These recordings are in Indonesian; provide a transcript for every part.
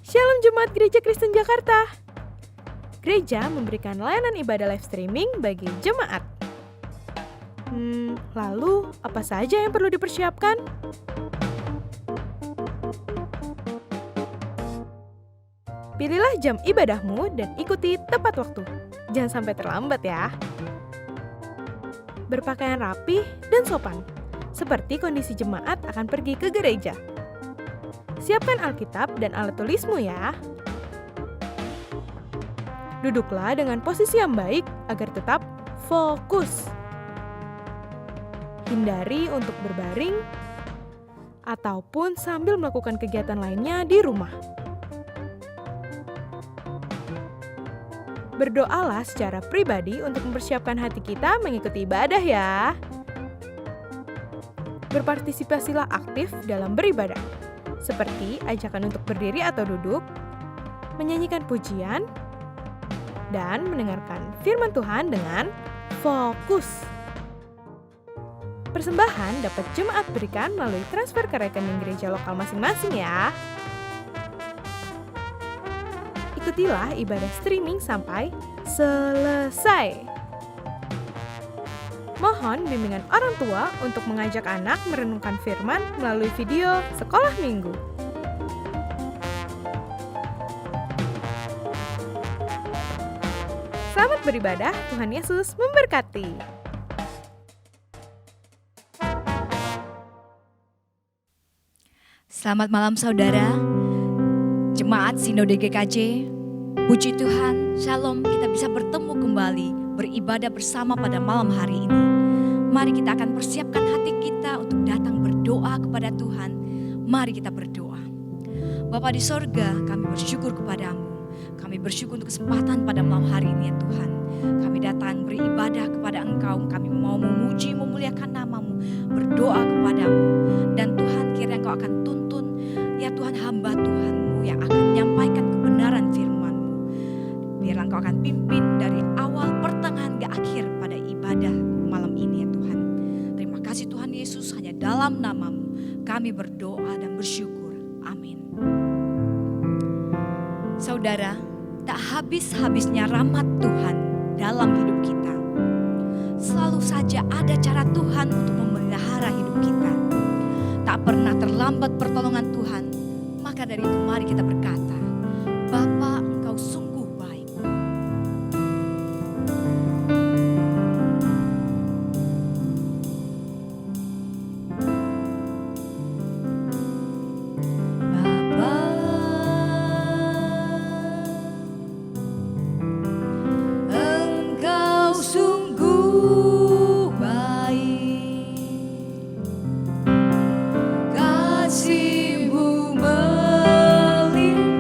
Shalom Jemaat Gereja Kristen Jakarta. Gereja memberikan layanan ibadah live streaming bagi jemaat. Lalu apa saja yang perlu dipersiapkan? Pilihlah jam ibadahmu dan ikuti tepat waktu. Jangan sampai terlambat ya. Berpakaian rapi dan sopan, seperti kondisi jemaat akan pergi ke gereja. Siapkan Alkitab dan alat tulismu ya. Duduklah dengan posisi yang baik agar tetap fokus. Hindari untuk berbaring ataupun sambil melakukan kegiatan lainnya di rumah. Berdoalah secara pribadi untuk mempersiapkan hati kita mengikuti ibadah ya. Berpartisipasilah aktif dalam beribadah, seperti ajakan untuk berdiri atau duduk, menyanyikan pujian, dan mendengarkan firman Tuhan dengan fokus. Persembahan dapat jemaat berikan melalui transfer ke rekening gereja lokal masing-masing ya. Ikutilah ibadah streaming sampai selesai. Mohon bimbingan orang tua untuk mengajak anak merenungkan firman melalui video sekolah minggu. Selamat beribadah, Tuhan Yesus memberkati. Selamat malam saudara, Jemaat Sinode GKJ. Puji Tuhan, Shalom, kita bisa bertemu kembali, beribadah bersama pada malam hari ini. Mari kita akan persiapkan hati kita untuk datang berdoa kepada Tuhan. Mari kita berdoa. Bapa di sorga, kami bersyukur kepadamu. Kami bersyukur untuk kesempatan pada malam hari ini ya Tuhan. Kami datang beribadah kepada Engkau. Kami mau memuji, memuliakan namamu, berdoa kepadamu. Dan Tuhan, kiranya Engkau akan tuntun ya Tuhan, hamba Tuhanmu yang akan menyampaikan kebenaran firman-Mu. Biarlah Engkau akan pimpin dari awal, pertengahan, ke akhir pada ibadah malam ini ya Tuhan. Terima kasih Tuhan Yesus, hanya dalam namamu kami berdoa dan bersyukur. Amin. Saudara, tak habis-habisnya rahmat Tuhan dalam hidup kita. Selalu saja ada cara Tuhan untuk memelihara hidup kita. Tak pernah terlambat pertolongan Tuhan. Maka dari itu mari kita berkata, Bapa, Engkau sungguh baik. Bapa, Engkau sungguh baik. Kasih-Mu melimpah.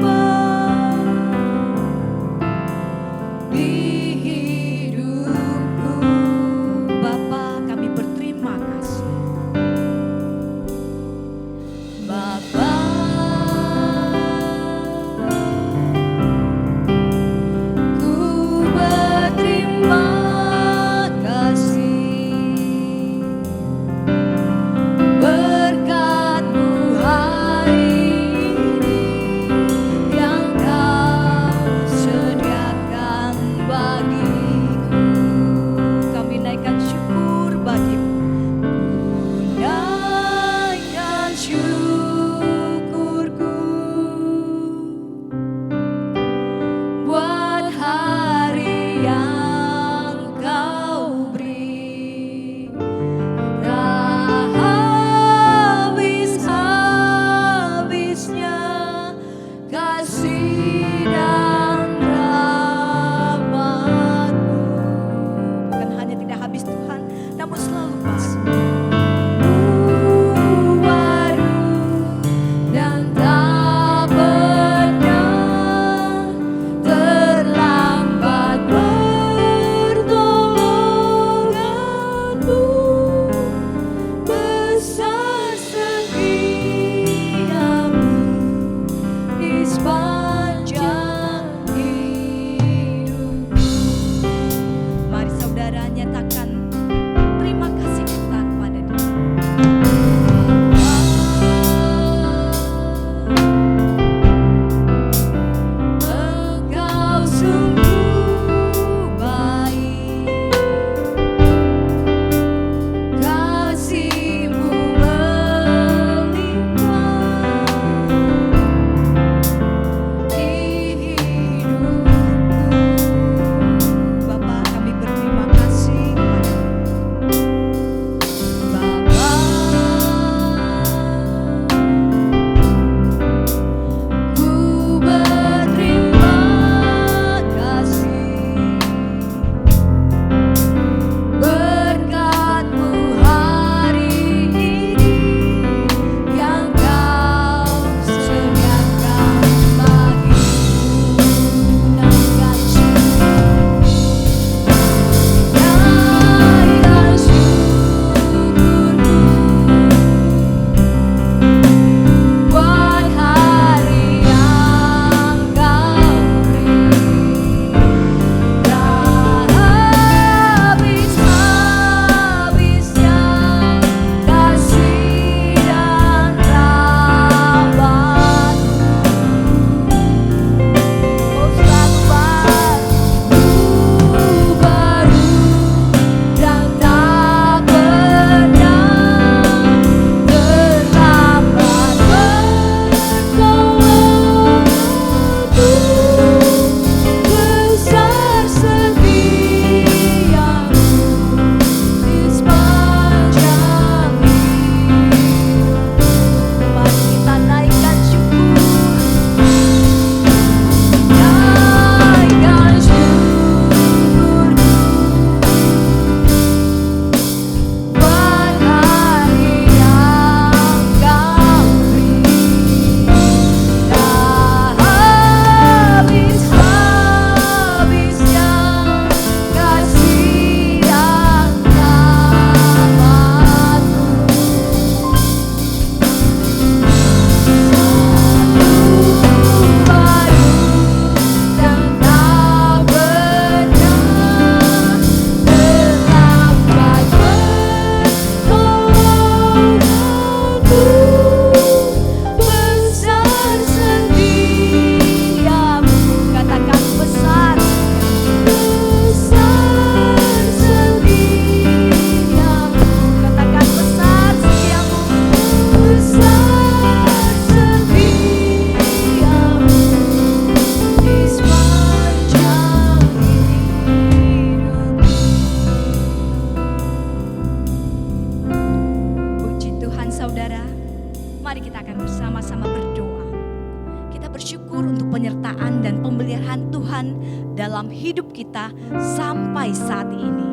dalam hidup kita sampai saat ini.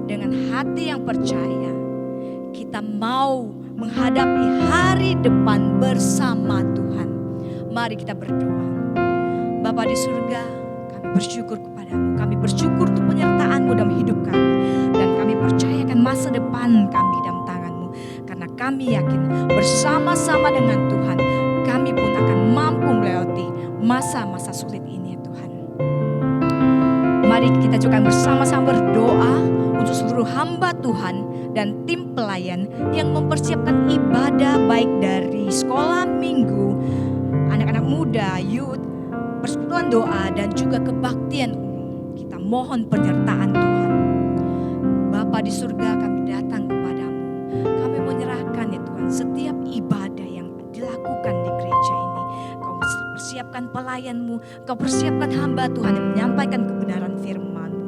Dengan hati yang percaya, kita mau menghadapi hari depan bersama Tuhan. Mari kita berdoa. Bapa di surga, kami bersyukur kepadamu. Kami bersyukur untuk penyertaan-Mu dalam hidup kami. Dan kami percayakan masa depan kami dalam tangan-Mu. Karena kami yakin bersama-sama dengan Tuhan, kami pun akan mampu melewati masa-masa sulit ini ya Tuhan. Mari kita juga bersama-sama berdoa untuk seluruh hamba Tuhan dan tim pelayan yang mempersiapkan ibadah baik dari sekolah minggu, anak-anak muda, youth, persekutuan doa dan juga kebaktian umum. Kita mohon penyertaan Tuhan. Bapa di surga, kami datang kepadamu. Kami menyerahkan ya Tuhan setiap ibadah yang dilakukan di gereja ini. Kau persiapkan pelayan-Mu, Kau persiapkan hamba Tuhan yang menyampaikan kebenaran firman-Mu.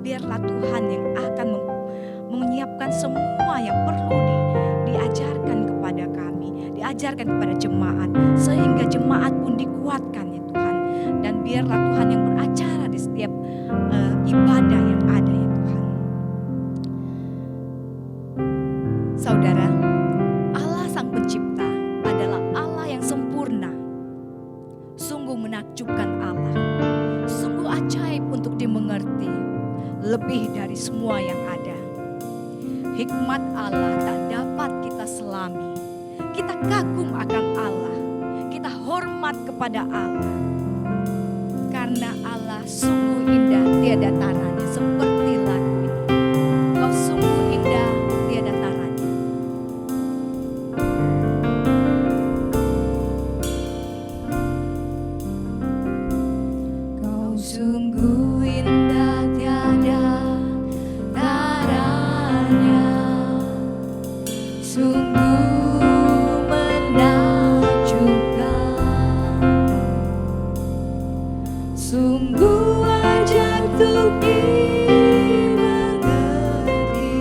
Biarlah Tuhan yang akan menyiapkan semua yang perlu diajarkan kepada kami, diajarkan kepada jemaat, sehingga jemaat pun dikuatkan ya Tuhan. Dan biarlah Tuhan yang beracara di setiap ibadah yang ada ya Tuhan. Saudara, Allah Sang Pencipta adalah Allah yang sempurna. Sungguh menakjubkan Allah, sungguh ajaib untuk dimengerti, lebih dari semua yang ada. Hikmat Allah tak dapat kita selami. Kita kagum akan Allah, kita hormat kepada Allah. Karena Allah sungguh indah tiada taranya, seperti lagu ini. Kau sungguh indah tiada taranya. Kau sungguh indah tiada taranya, sungguh menakjubkan, sungguh ajaib untuk dimengerti,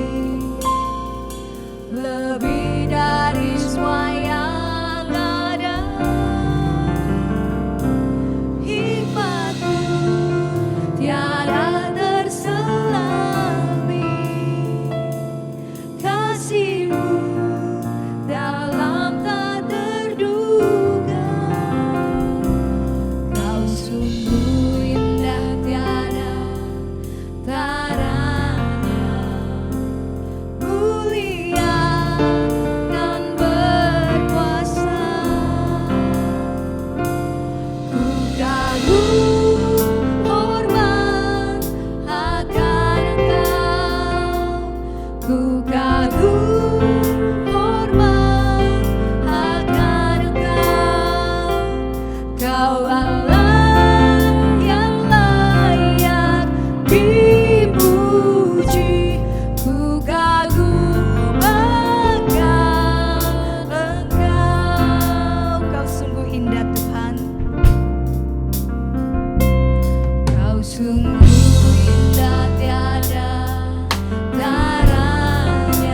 lebih dari semua yang ada. Hikmat-Mu tiada terselami, kasih-Mu dalam tak terduga. Kau sungguh indah tiada taranya, mulia dan berkuasa. Ku kagum hormat akan Engkau, ku kagum hormat akan Engkau. Kau Allah yang layak dipuji, ku kagum akan Engkau. Kau sungguh indah Tuhan, Kau sungguh indah tiada taranya,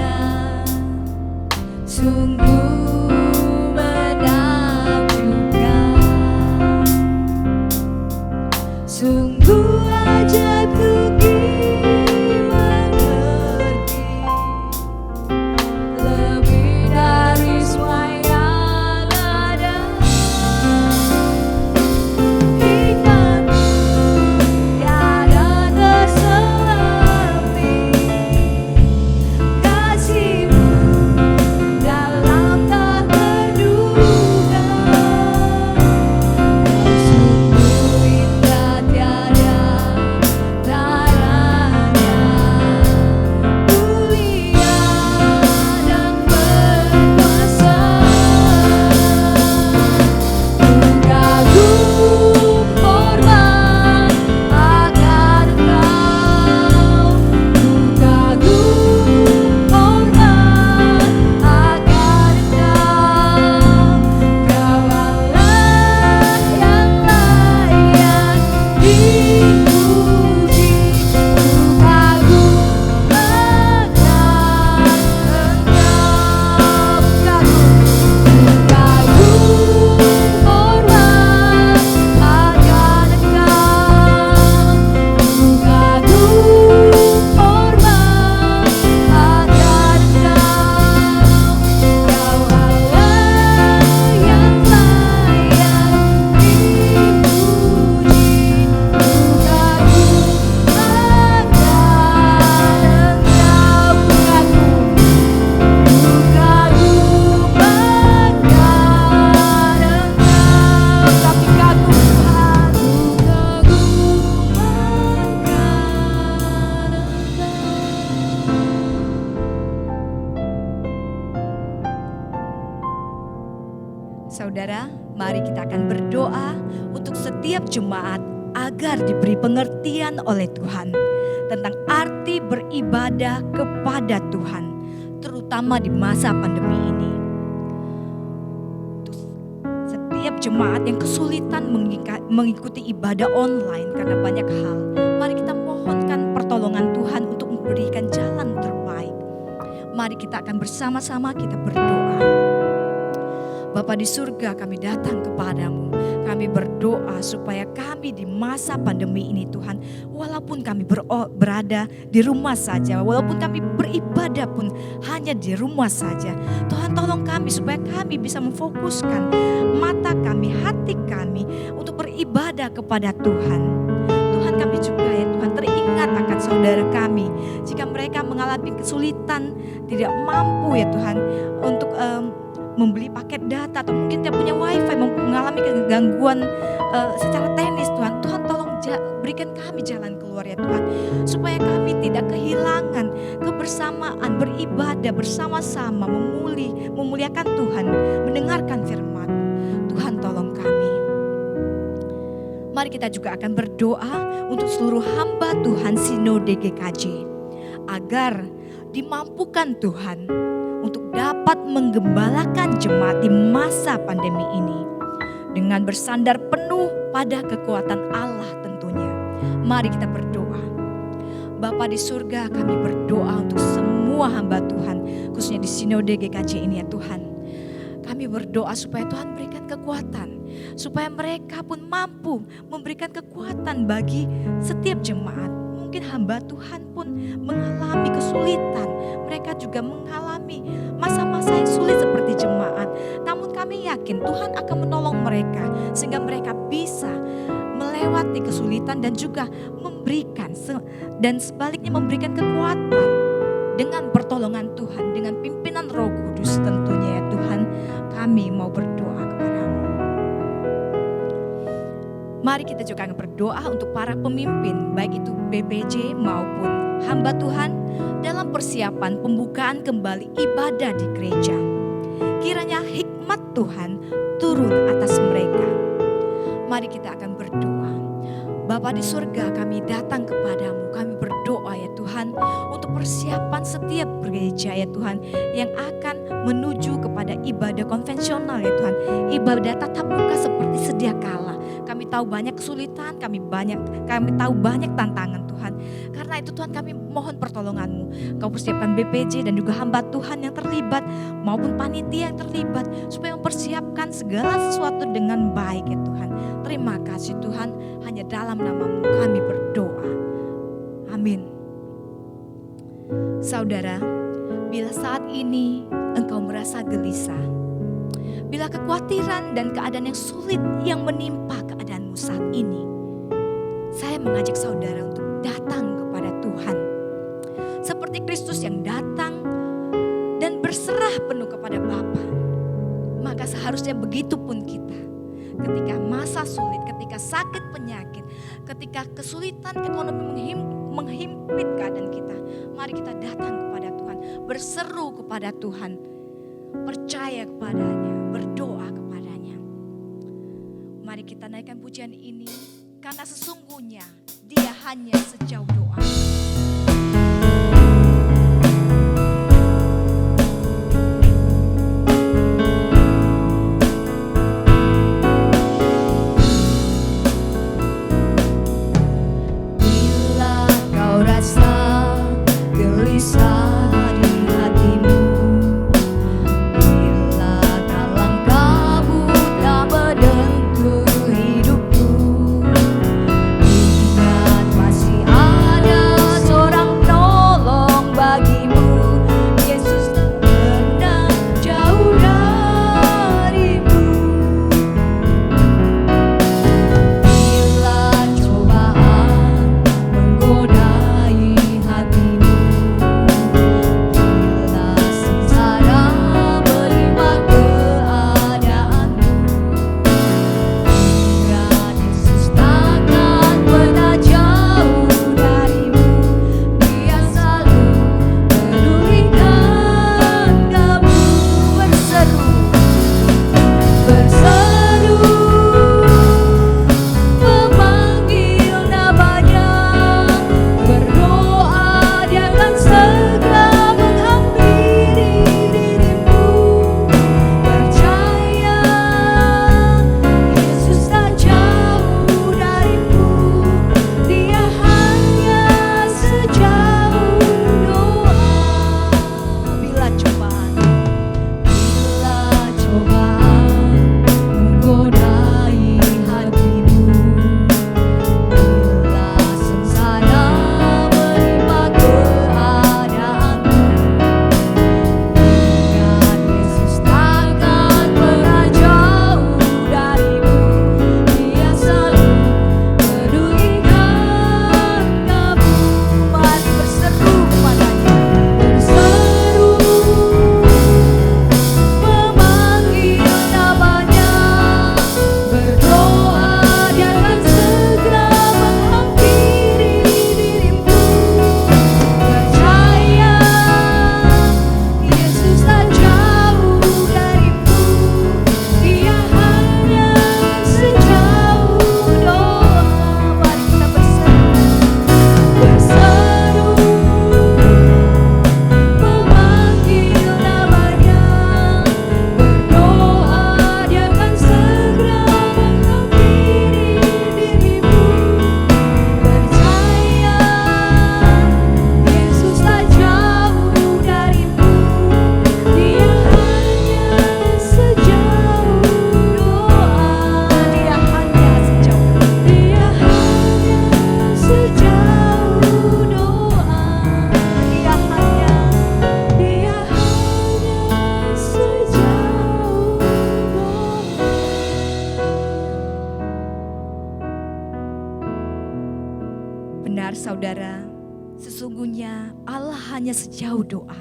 Saudara, mari kita akan berdoa untuk setiap jemaat agar diberi pengertian oleh Tuhan tentang arti beribadah kepada Tuhan, terutama di masa pandemi ini. Setiap jemaat yang kesulitan mengikuti ibadah online karena banyak hal, mari kita mohonkan pertolongan Tuhan untuk memberikan jalan terbaik. Mari kita akan bersama-sama kita berdoa. Bapa di surga, kami datang kepadamu. Kami berdoa supaya kami di masa pandemi ini Tuhan, walaupun kami berada di rumah saja, walaupun kami beribadah pun hanya di rumah saja, Tuhan tolong kami supaya kami bisa memfokuskan mata kami, hati kami untuk beribadah kepada Tuhan. Tuhan, kami juga ya Tuhan teringat akan saudara kami, jika mereka mengalami kesulitan, tidak mampu ya Tuhan untuk membeli paket data atau mungkin tidak punya wifi, mengalami gangguan secara teknis Tuhan. Tuhan tolong berikan kami jalan keluar ya Tuhan, supaya kami tidak kehilangan kebersamaan beribadah bersama-sama, memuliakan Tuhan, mendengarkan firman Tuhan. Tolong kami. Mari kita juga akan berdoa untuk seluruh hamba Tuhan Sinode GKJ agar dimampukan Tuhan untuk dapat menggembalakan jemaat di masa pandemi ini dengan bersandar penuh pada kekuatan Allah tentunya. Mari kita berdoa. Bapa di surga, kami berdoa untuk semua hamba Tuhan, khususnya di Sinode GKJ ini ya Tuhan. Kami berdoa supaya Tuhan berikan kekuatan, supaya mereka pun mampu memberikan kekuatan bagi setiap jemaat. Mungkin hamba Tuhan pun mengalami kesulitan, mereka juga mengalami masa-masa yang sulit seperti jemaat. Namun kami yakin Tuhan akan menolong mereka sehingga mereka bisa melewati kesulitan dan juga memberikan dan sebaliknya memberikan kekuatan dengan pertolongan Tuhan, dengan pimpinan Roh Kudus tentunya ya Tuhan. Kami mau berdoa kepadamu. Mari kita juga akan berdoa untuk para pemimpin, baik itu BPJ maupun hamba Tuhan dalam persiapan pembukaan kembali ibadah di gereja. Kiranya hikmat Tuhan turun atas mereka. Mari kita akan berdoa. Bapa di surga, kami datang kepadamu, kami berdoa ya Tuhan untuk persiapan setiap gereja ya Tuhan yang akan menuju kepada ibadah konvensional ya Tuhan, ibadah tatap muka seperti sedia kala. Kami tahu banyak kesulitan, kami tahu banyak tantangan Tuhan. Karena itu Tuhan, kami mohon pertolongan-Mu. Kau persiapkan BPJ dan juga hamba Tuhan yang terlibat maupun panitia yang terlibat supaya mempersiapkan segala sesuatu dengan baik ya Tuhan. Terima kasih Tuhan, hanya dalam nama-Mu kami berdoa. Amin. Saudara, bila saat ini engkau merasa gelisah, bila kekhawatiran dan keadaan yang sulit yang menimpa keadaanmu saat ini, saya mengajak saudara untuk datang kepada Tuhan. Seperti Kristus yang datang dan berserah penuh kepada Bapa, maka seharusnya begitu pun kita. Ketika masa sulit, ketika sakit penyakit, ketika kesulitan ekonomi menghimpit keadaan kita, mari kita datang kepada Tuhan, berseru kepada Tuhan, percaya kepadanya, berdoa kepadanya. Mari kita naikkan pujian ini, karena sesungguhnya Dia hanya sejauh doa. hanya sejauh doa.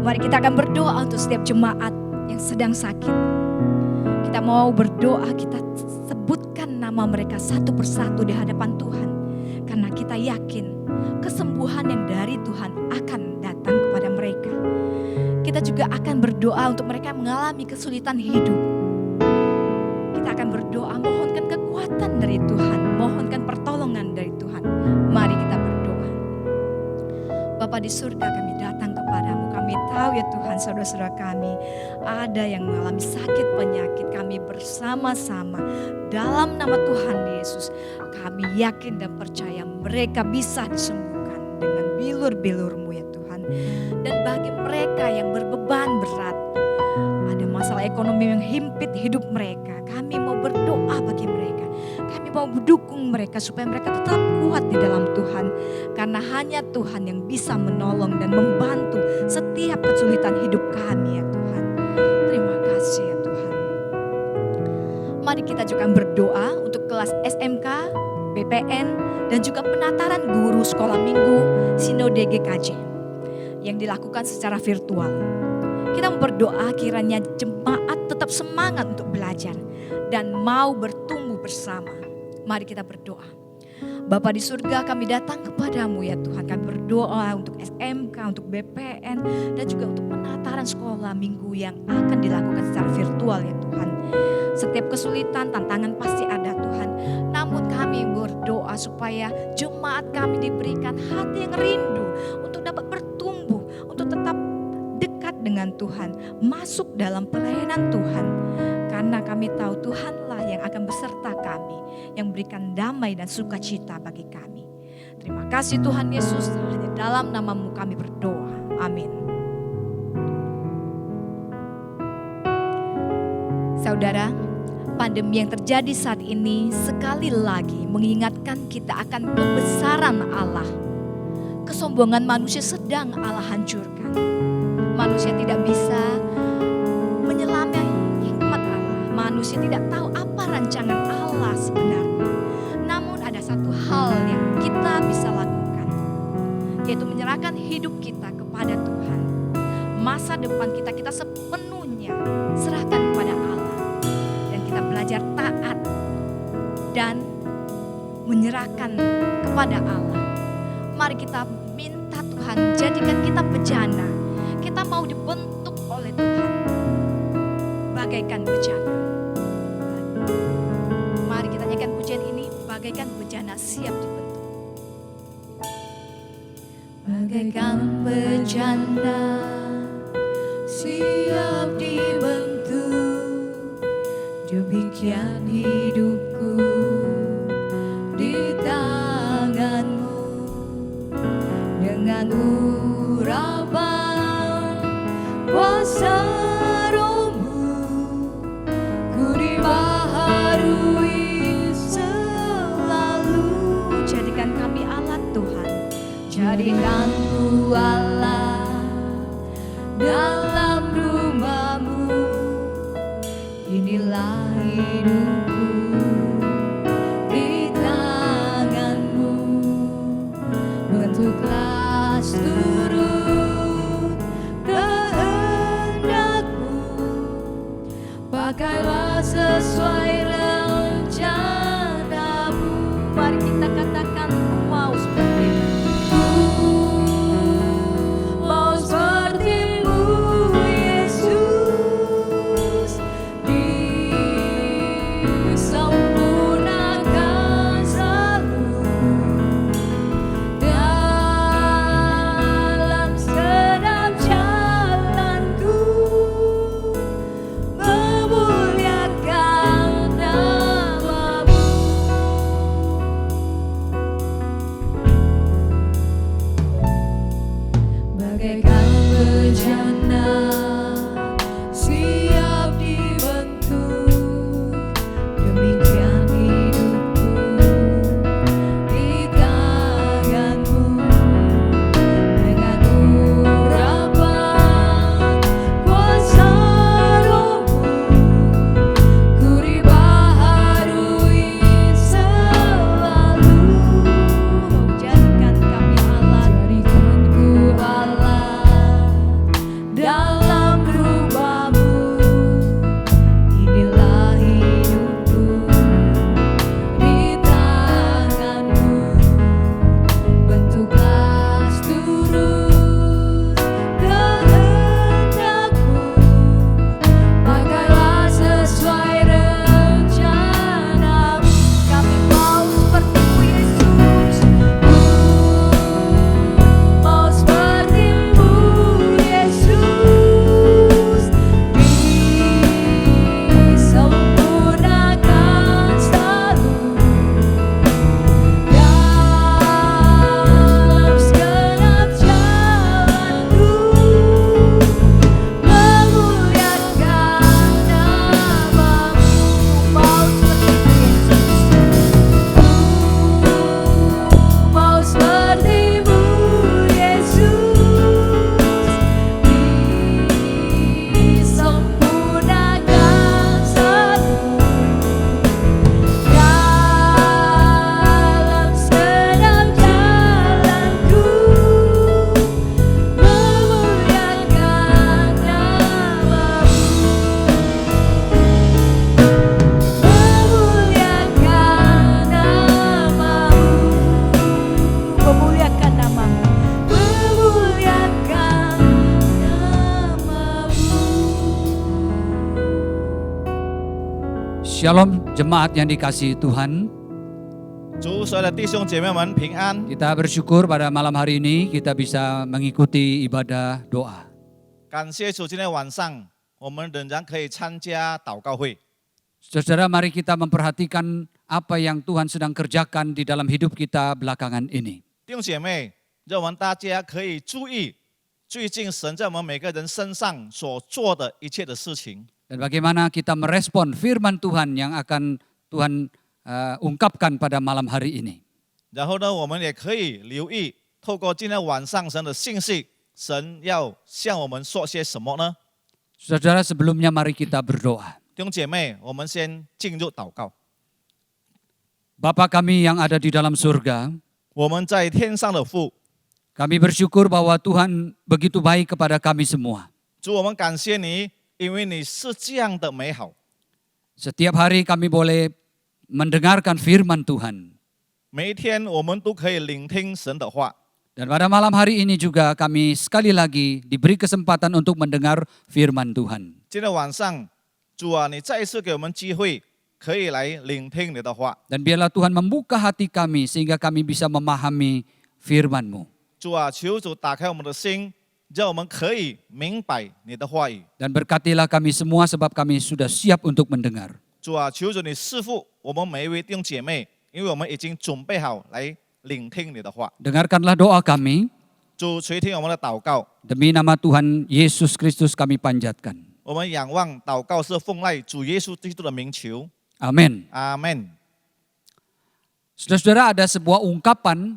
Mari kita akan berdoa untuk setiap jemaat yang sedang sakit. Kita mau berdoa, kita sebutkan nama mereka satu persatu di hadapan Tuhan. Karena kita yakin kesembuhan yang dari Tuhan akan datang kepada mereka. Kita juga akan berdoa untuk mereka yang mengalami kesulitan hidup. Kita akan berdoa, mohonkan kekuatan dari Tuhan, mohonkan pertolongan dari Tuhan. Mari kita berdoa. Bapa di surga, kami datang kepadamu. Kami tahu ya Tuhan, saudara-saudara kami ada yang mengalami sakit penyakit. Kami bersama-sama dalam nama Tuhan Yesus, kami yakin dan percaya mereka bisa disembuhkan dengan bilur-bilur-Mu ya Tuhan. Dan bagi mereka yang berbeban berat, ada masalah ekonomi yang himpit hidup mereka, kami mau berdoa bagi mereka. Kami mau mendukung mereka supaya mereka tetap kuat di dalam Tuhan. Karena hanya Tuhan yang bisa menolong dan membantu setiap kesulitan hidup kami ya Tuhan. Terima kasih ya Tuhan. Mari kita juga berdoa untuk kelas SMK, BPN, dan juga penataran guru sekolah minggu Sinode GKJ yang dilakukan secara virtual. Kita berdoa kiranya jemaat tetap semangat untuk belajar dan mau bertumbuh bersama. Mari kita berdoa. Bapa di surga, kami datang kepadamu ya Tuhan. Kami berdoa untuk SMK, untuk BPN, dan juga untuk penataran sekolah minggu yang akan dilakukan secara virtual ya Tuhan. Setiap kesulitan, tantangan pasti ada Tuhan. Namun kami berdoa supaya jemaat kami diberikan hati yang rindu untuk dapat bertumbuh, untuk tetap dekat dengan Tuhan, masuk dalam pelayanan Tuhan. Karena kami tahu Tuhanlah yang akan beserta kami, yang berikan damai dan sukacita bagi kami. Terima kasih Tuhan Yesus, hanya dalam nama-Mu kami berdoa. Amin. Saudara, pandemi yang terjadi saat ini sekali lagi mengingatkan kita akan kebesaran Allah. Kesombongan manusia sedang Allah hancurkan. Manusia tidak bisa menyelami hikmat Allah. Manusia tidak tahu apa rancangan Allah sebenarnya. Namun ada satu hal yang kita bisa lakukan, yaitu menyerahkan hidup kita kepada Tuhan. Masa depan kita sepenuhnya serahkan kepada Allah. Dan kita belajar taat dan menyerahkan kepada Allah. Mari kita minta Tuhan jadikan kita bejana. Kita mau dibentuk oleh Tuhan bagaikan bejana. Mari kita nyanyikan pujian ini, bagaikan bejana siap dibentuk. Bagaikan bejana siap dibentuk, demikian hidupku di tangan-Mu. Dengan urapan kuasa Roh-Mu, ku dibaharui selalu. Jadikan kami alat Tuhan, jadikan ku alat dalam rumah-Mu. Inilah hidupku di tangan-Mu. Bentuklah seluruh kehendak-Mu, pakailah sesuai rencana-Mu. Mari kita katakan, mau seperti Ku mau seperti-Mu Yesus, disempurnakan selalu dalam segenap jalanku, memuliakan nama-Mu. Bagaikan bejana siap dibentuk, demikian hidupku di tangan-Mu. Dengan urapan kuasa Roh-Mu, ku dibaharui selalu. Jadikan kami alat, jadikan ku alat Shalom jemaat yang dikasihi Tuhan. 祝所有的弟兄姐妹们平安。 Kita bersyukur pada malam hari ini kita bisa mengikuti ibadah doa. 感谢主，今天晚上我们仍然可以参加祷告会。 Saudara, mari kita memperhatikan apa yang Tuhan sedang kerjakan di dalam hidup kita belakangan ini. 弟兄姐妹，让我们大家可以注意最近神在我们每个人身上所做的一切的事情。 Dan bagaimana kita merespon firman Tuhan yang akan Tuhan ungkapkan pada malam hari ini. 然后呢，我们也可以留意，透过今天晚上神的信息，神要向我们说些什么呢？ Saudara, sebelumnya mari kita berdoa. 弟兄姐妹，我们先进入祷告。 Bapa kami yang ada di dalam surga, 我们在天上的父， kami bersyukur bahwa Tuhan begitu baik kepada kami semua. 主，我们感谢你，因为你是这样的美好。 Setiap hari kami boleh mendengarkan firman Tuhan. 每一天我们都可以聆听神的话。 Dan pada malam hari ini juga kami sekali lagi diberi kesempatan untuk mendengar firman Tuhan. 今天晚上，主啊，你再一次给我们机会，可以来聆听你的话。 Dan biarlah Tuhan membuka hati kami sehingga kami bisa memahami firman-Mu. 主啊，求主打开我们的心，让我们可以明白你的话语。 Dan berkatilah kami semua sebab kami sudah siap untuk mendengar. 主啊，求主你赐福我们每一位弟兄姐妹，因为我们已经准备好来聆听你的话。 Dengarkanlah doa kami, 主垂听我们的祷告， demi nama Tuhan Yesus Kristus kami panjatkan. 我们仰望祷告是奉赖主耶稣基督的名求。 Amin. 阿门。 Saudara-saudara, ada sebuah ungkapan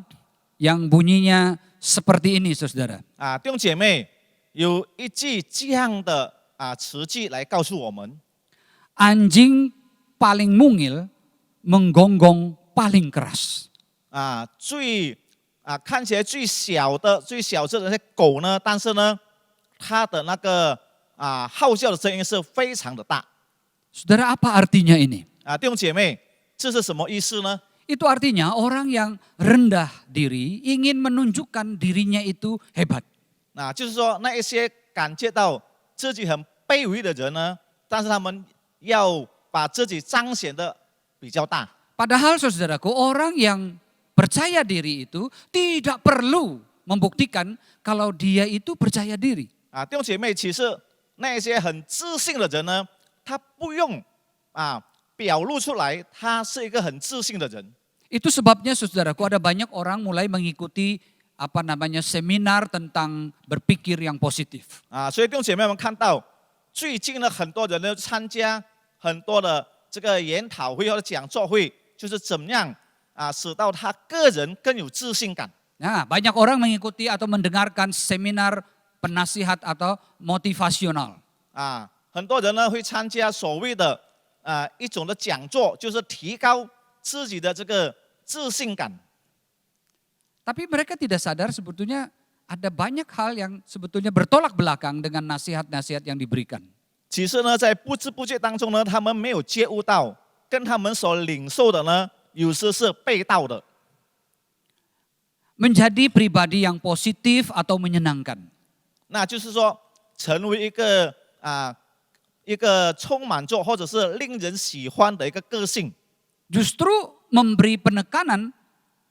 yang bunyinya seperti ini, saudara. 啊，弟兄姐妹，有一句这样的词句来告诉我们。 Anjing paling mungil menggonggong paling keras. 看起来最小只的那些狗呢，但是呢，它的那个号叫的声音是非常的大。 Saudara, apa artinya ini? 弟兄姐妹，这是什么意思呢？ Itu artinya orang yang rendah diri ingin menunjukkan dirinya itu hebat. 就是说那一些感觉到自己很卑微的人呢，但是他们要把自己彰显的比较大。 Padahal saudaraku, orang yang percaya diri itu tidak perlu membuktikan kalau dia itu percaya diri. 弟兄姐妹，其实那一些很自信的人呢，他不用表露出来，他是一个很自信的人。 Itu sebabnya saudaraku ada banyak orang mulai mengikuti seminar tentang berpikir yang positif. 所以弟兄姐妹们看到，最近呢，很多人呢参加很多的这个研讨会或者讲座会，就是怎么样使到他个人更有自信感。 Nah, banyak orang mengikuti atau mendengarkan seminar penasihat atau motivasional. 很多人呢会参加所谓的一种的讲座，就是提高自己的这个自信感。 Tapi mereka tidak sadar sebetulnya ada banyak hal yang sebetulnya bertolak belakang dengan nasihat-nasihat yang diberikan. 其实呢，在不知不觉当中呢，他们没有觉悟到，跟他们所领受的呢，有时是背道的。 Menjadi pribadi yang positif atau menyenangkan. 那就是说，成为一个充满着或者是令人喜欢的一个个性。 Justru memberi penekanan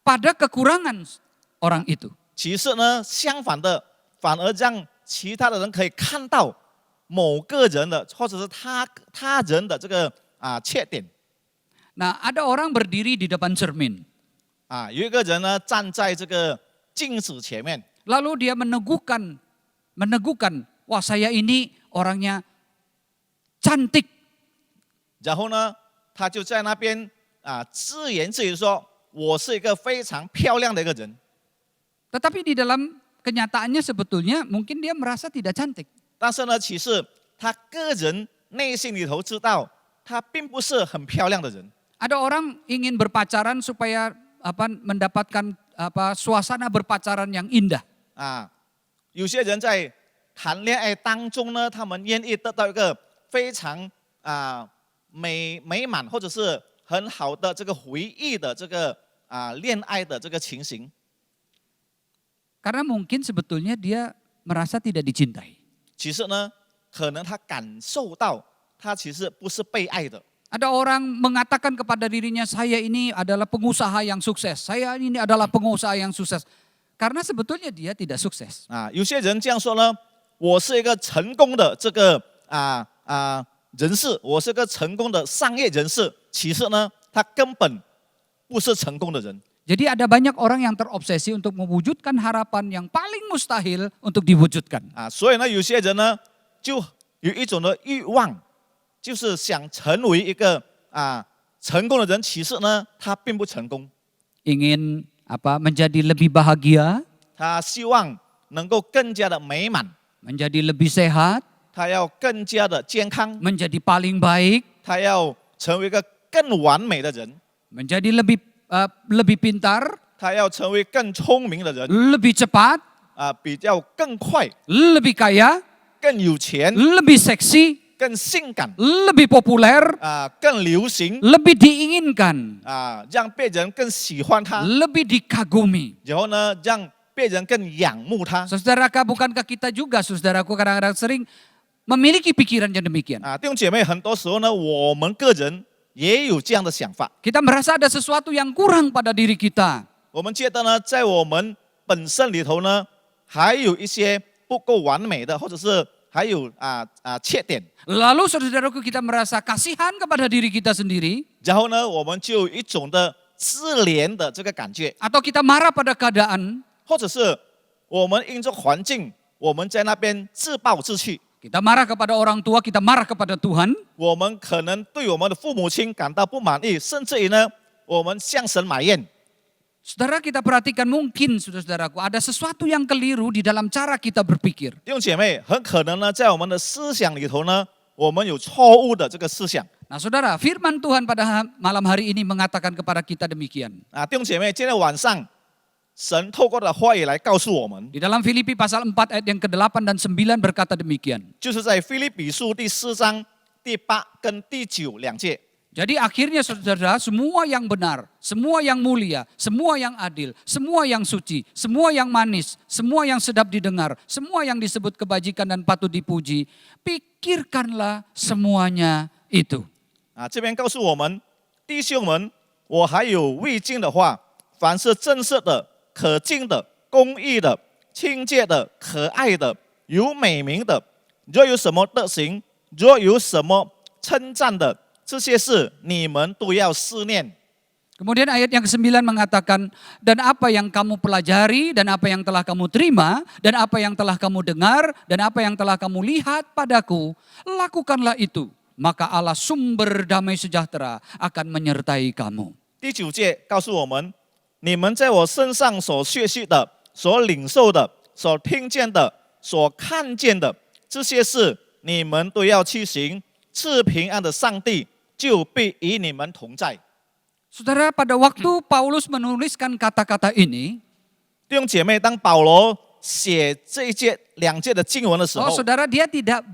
pada kekurangan orang itu. 其实呢，相反的，反而让其他的人可以看到某个人的或者是他人的这个缺点。 Nah, ada orang berdiri di depan cermin. 有一个人呢站在这个镜子前面， Lalu dia meneguhkan, wah saya ini orangnya cantik. 然后呢，他就在那边自言自语说：“我是一个非常漂亮的一个人。” Tetapi di dalam kenyataannya sebetulnya mungkin dia merasa tidak cantik. 但是呢，其实他个人内心里头知道，他并不是很漂亮的人。 Ada orang ingin berpacaran supaya mendapatkan suasana berpacaran yang indah. 有些人在谈恋爱当中呢，他们愿意得到一个非常美满或者是很好的这个回忆的这个恋爱的这个情形。 Karena mungkin sebetulnya dia merasa tidak dicintai. 其实呢，可能他感受到他其实不是被爱的。Ada orang mengatakan kepada dirinya, saya ini adalah pengusaha yang sukses. Saya ini adalah pengusaha yang sukses. Karena sebetulnya dia tidak sukses. 啊，有些人这样说呢，我是一个成功的这个人士，我是个成功的商业人士。其实呢，他根本不是成功的人。 Jadi ada banyak orang yang terobsesi untuk mewujudkan harapan yang paling mustahil untuk diwujudkan. 啊，所以呢，有些人呢，就有一种的欲望，就是想成为一个成功的人。其实呢，他并不成功。 Ingin menjadi lebih bahagia, 他希望能够更加的美满， menjadi lebih sehat, 他要更加的健康， menjadi paling baik, 他要成为一个更完美的人， menjadi lebih pintar, 他要成为更聪明的人， lebih cepat, 比较更快、 lebih kaya, 更有钱、 lebih seksi, 更性感， lebih populer, 更流行， lebih diinginkan, 让别人更喜欢他， lebih dikagumi. 然后呢，让别人更仰慕他。 Saudara, bukankah kita juga, saudaraku, kadang-kadang sering memiliki pikiran yang demikian? 弟兄姐妹，很多时候呢，我们个人也有这样的想法。 Kita merasa ada sesuatu yang kurang pada diri kita. 我们觉得呢，在我们本身里头呢，还有一些不够完美的，或者是还有缺点。 Lalu saudaraku, kita merasa kasihan kepada diri kita sendiri. 然后呢，我们就有一种的自怜的这个感觉， Atau kita marah pada keadaan. 或者是我们因着环境，我们在那边自暴自弃。 Kita marah kepada orang tua, kita marah kepada Tuhan. 我们可能对我们的父母亲感到不满意，甚至于呢，我们向神埋怨。 Saudara, kita perhatikan mungkin, saudaraku, ada sesuatu yang keliru di dalam cara kita berpikir. 弟兄姐妹，很可能呢，在我们的思想里头呢，我们有错误的这个思想。 Nah saudara, firman Tuhan pada malam hari ini mengatakan kepada kita demikian. 弟兄姐妹，今天晚上，神透过的话语来告诉我们， Di dalam Filipi pasal 4 ayat yang ke-8 dan 9 berkata demikian. 就是在腓立比书第4章第8跟第9两节。 Jadi akhirnya saudara, semua yang benar, semua yang mulia, semua yang adil, semua yang suci, semua yang manis, semua yang sedap didengar, semua yang disebut kebajikan dan patut dipuji, pikirkanlah semuanya itu. 这边告诉我们，弟兄们，我还有未尽的话，凡是正式的、可敬的、公义的、清洁的、可爱的、有美名的，若有什么德行，若有什么称赞的，这些事你们都要思念。 Kemudian ayat yang ke-9 mengatakan, dan apa yang kamu pelajari, dan apa yang telah kamu terima, dan apa yang telah kamu dengar, dan apa yang telah kamu lihat padaku, lakukanlah itu. Maka Allah sumber damai sejahtera akan menyertai kamu. 第9节告诉我们，你们在我身上所学习的、所领受的、所听见的、所看见的，这些事你们都要去行，赐平安的上帝就必与你们同在。 Saudara, pada waktu Paulus menuliskan kata-kata ini, 弟兄姐妹，当保罗写这一节2节的经文的时候， saudara, dia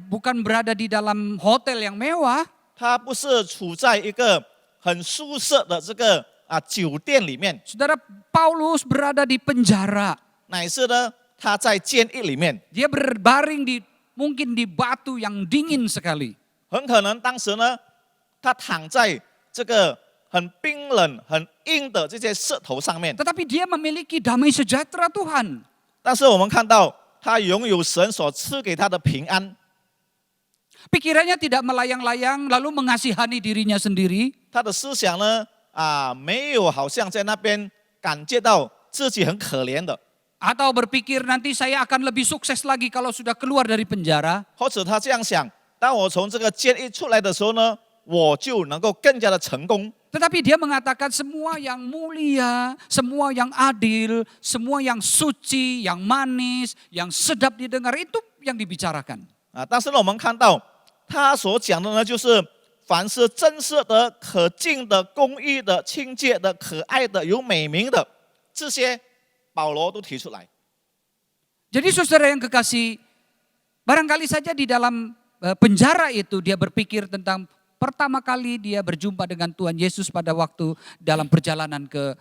bukan berada di dalam hotel yang mewah. 他不是处在一个很舒适的这个酒店里面， Saudara, Paulus berada di penjara. 乃是呢他在监狱里面。 Dia berbaring mungkin di batu yang dingin sekali. 很可能当时呢，他躺在这个很冰冷、很硬的这些石头上面。 Tetapi dia memiliki damai sejahtera Tuhan. 但是我们看到他拥有神所赐给他的平安， Pikirannya tidak melayang-layang lalu mengasihani dirinya sendiri. 他的思想呢没有好像在那边感觉到自己很可怜的， Atau berpikir nanti saya akan lebih sukses lagi kalau sudah keluar dari penjara. 或者他这样想，当我从这个监狱出来的时候呢，我就能够更加的成功。 Tetapi dia mengatakan semua yang mulia, semua yang adil, semua yang suci, yang manis, yang sedap didengar itu yang dibicarakan. 但是呢，我们看到他所讲的呢，就是凡是真实的、可敬的、公义的、清洁的、可爱的、有美名的，这些保罗都提出来。 Jadi saudara yang kekasih, barangkali saja di dalam penjara itu dia berpikir tentang pertama kali dia berjumpa dengan Tuhan Yesus pada waktu dalam perjalanan ke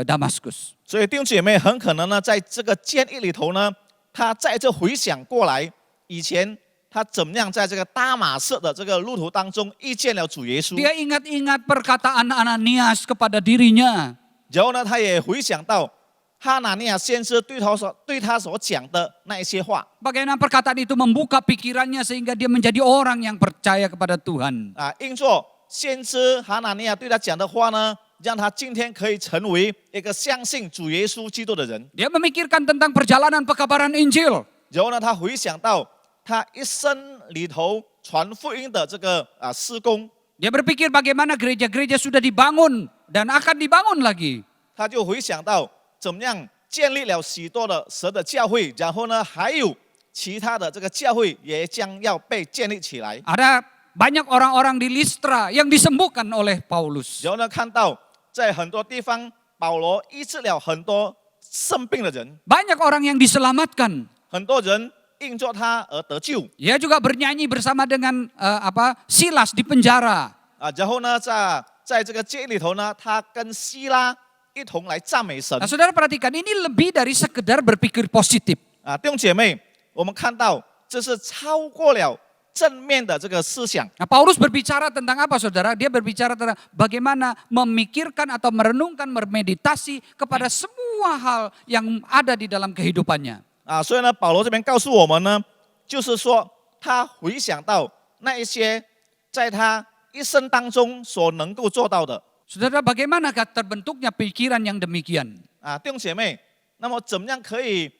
Damaskus. 所以弟兄姐妹很可能呢，在这个监狱里头呢，他在这回想过来，以前他怎么样在这个大马色的这个路途当中遇见了主耶稣。 Dia ingat-ingat perkataan Ananias kepada dirinya. 然后呢，他也回想到哈拿尼亚先知对他所讲的那一些话 Bagaimana perkataan itu membuka pikirannya sehingga dia menjadi orang yang percaya kepada Tuhan. 啊，因着先知哈拿尼亚对他讲的话呢，让他今天可以成为一个相信主耶稣基督的人。 Dia memikirkan tentang perjalanan pekabaran Injil. 然后呢，他回想到他一生里头传福音的这个施工， Dia berpikir bagaimana gereja-gereja sudah dibangun dan akan dibangun lagi. 他就回想到怎么样建立了许多的神的教会，然后呢，还有其他的这个教会也将要被建立起来。 Ada banyak orang-orang di Listra yang disembuhkan oleh Paulus. 然后呢，看到在很多地方，保罗医治了很多生病的人， Banyak orang yang diselamatkan. 很多人因着他而得救 Dia juga bernyanyi bersama dengan Silas di penjara. 啊。然后呢，在这个监狱里头呢，他跟希拉一同来赞美神 Nah, saudara perhatikan, ini lebih dari sekedar berpikir positif. 啊。弟兄姐妹，我们看到这是超过了正面的这个思想 Nah, Paulus berbicara tentang apa, saudara? Dia berbicara tentang bagaimana memikirkan atau merenungkan, bermeditasi kepada semua hal yang ada di dalam kehidupannya. 啊。所以呢，保罗这边告诉我们呢，就是说他回想到那一些在他一生当中所能够做到的 Saudara, bagaimanakah terbentuknya pikiran yang demikian? 啊。弟兄姐妹，那么怎么样可以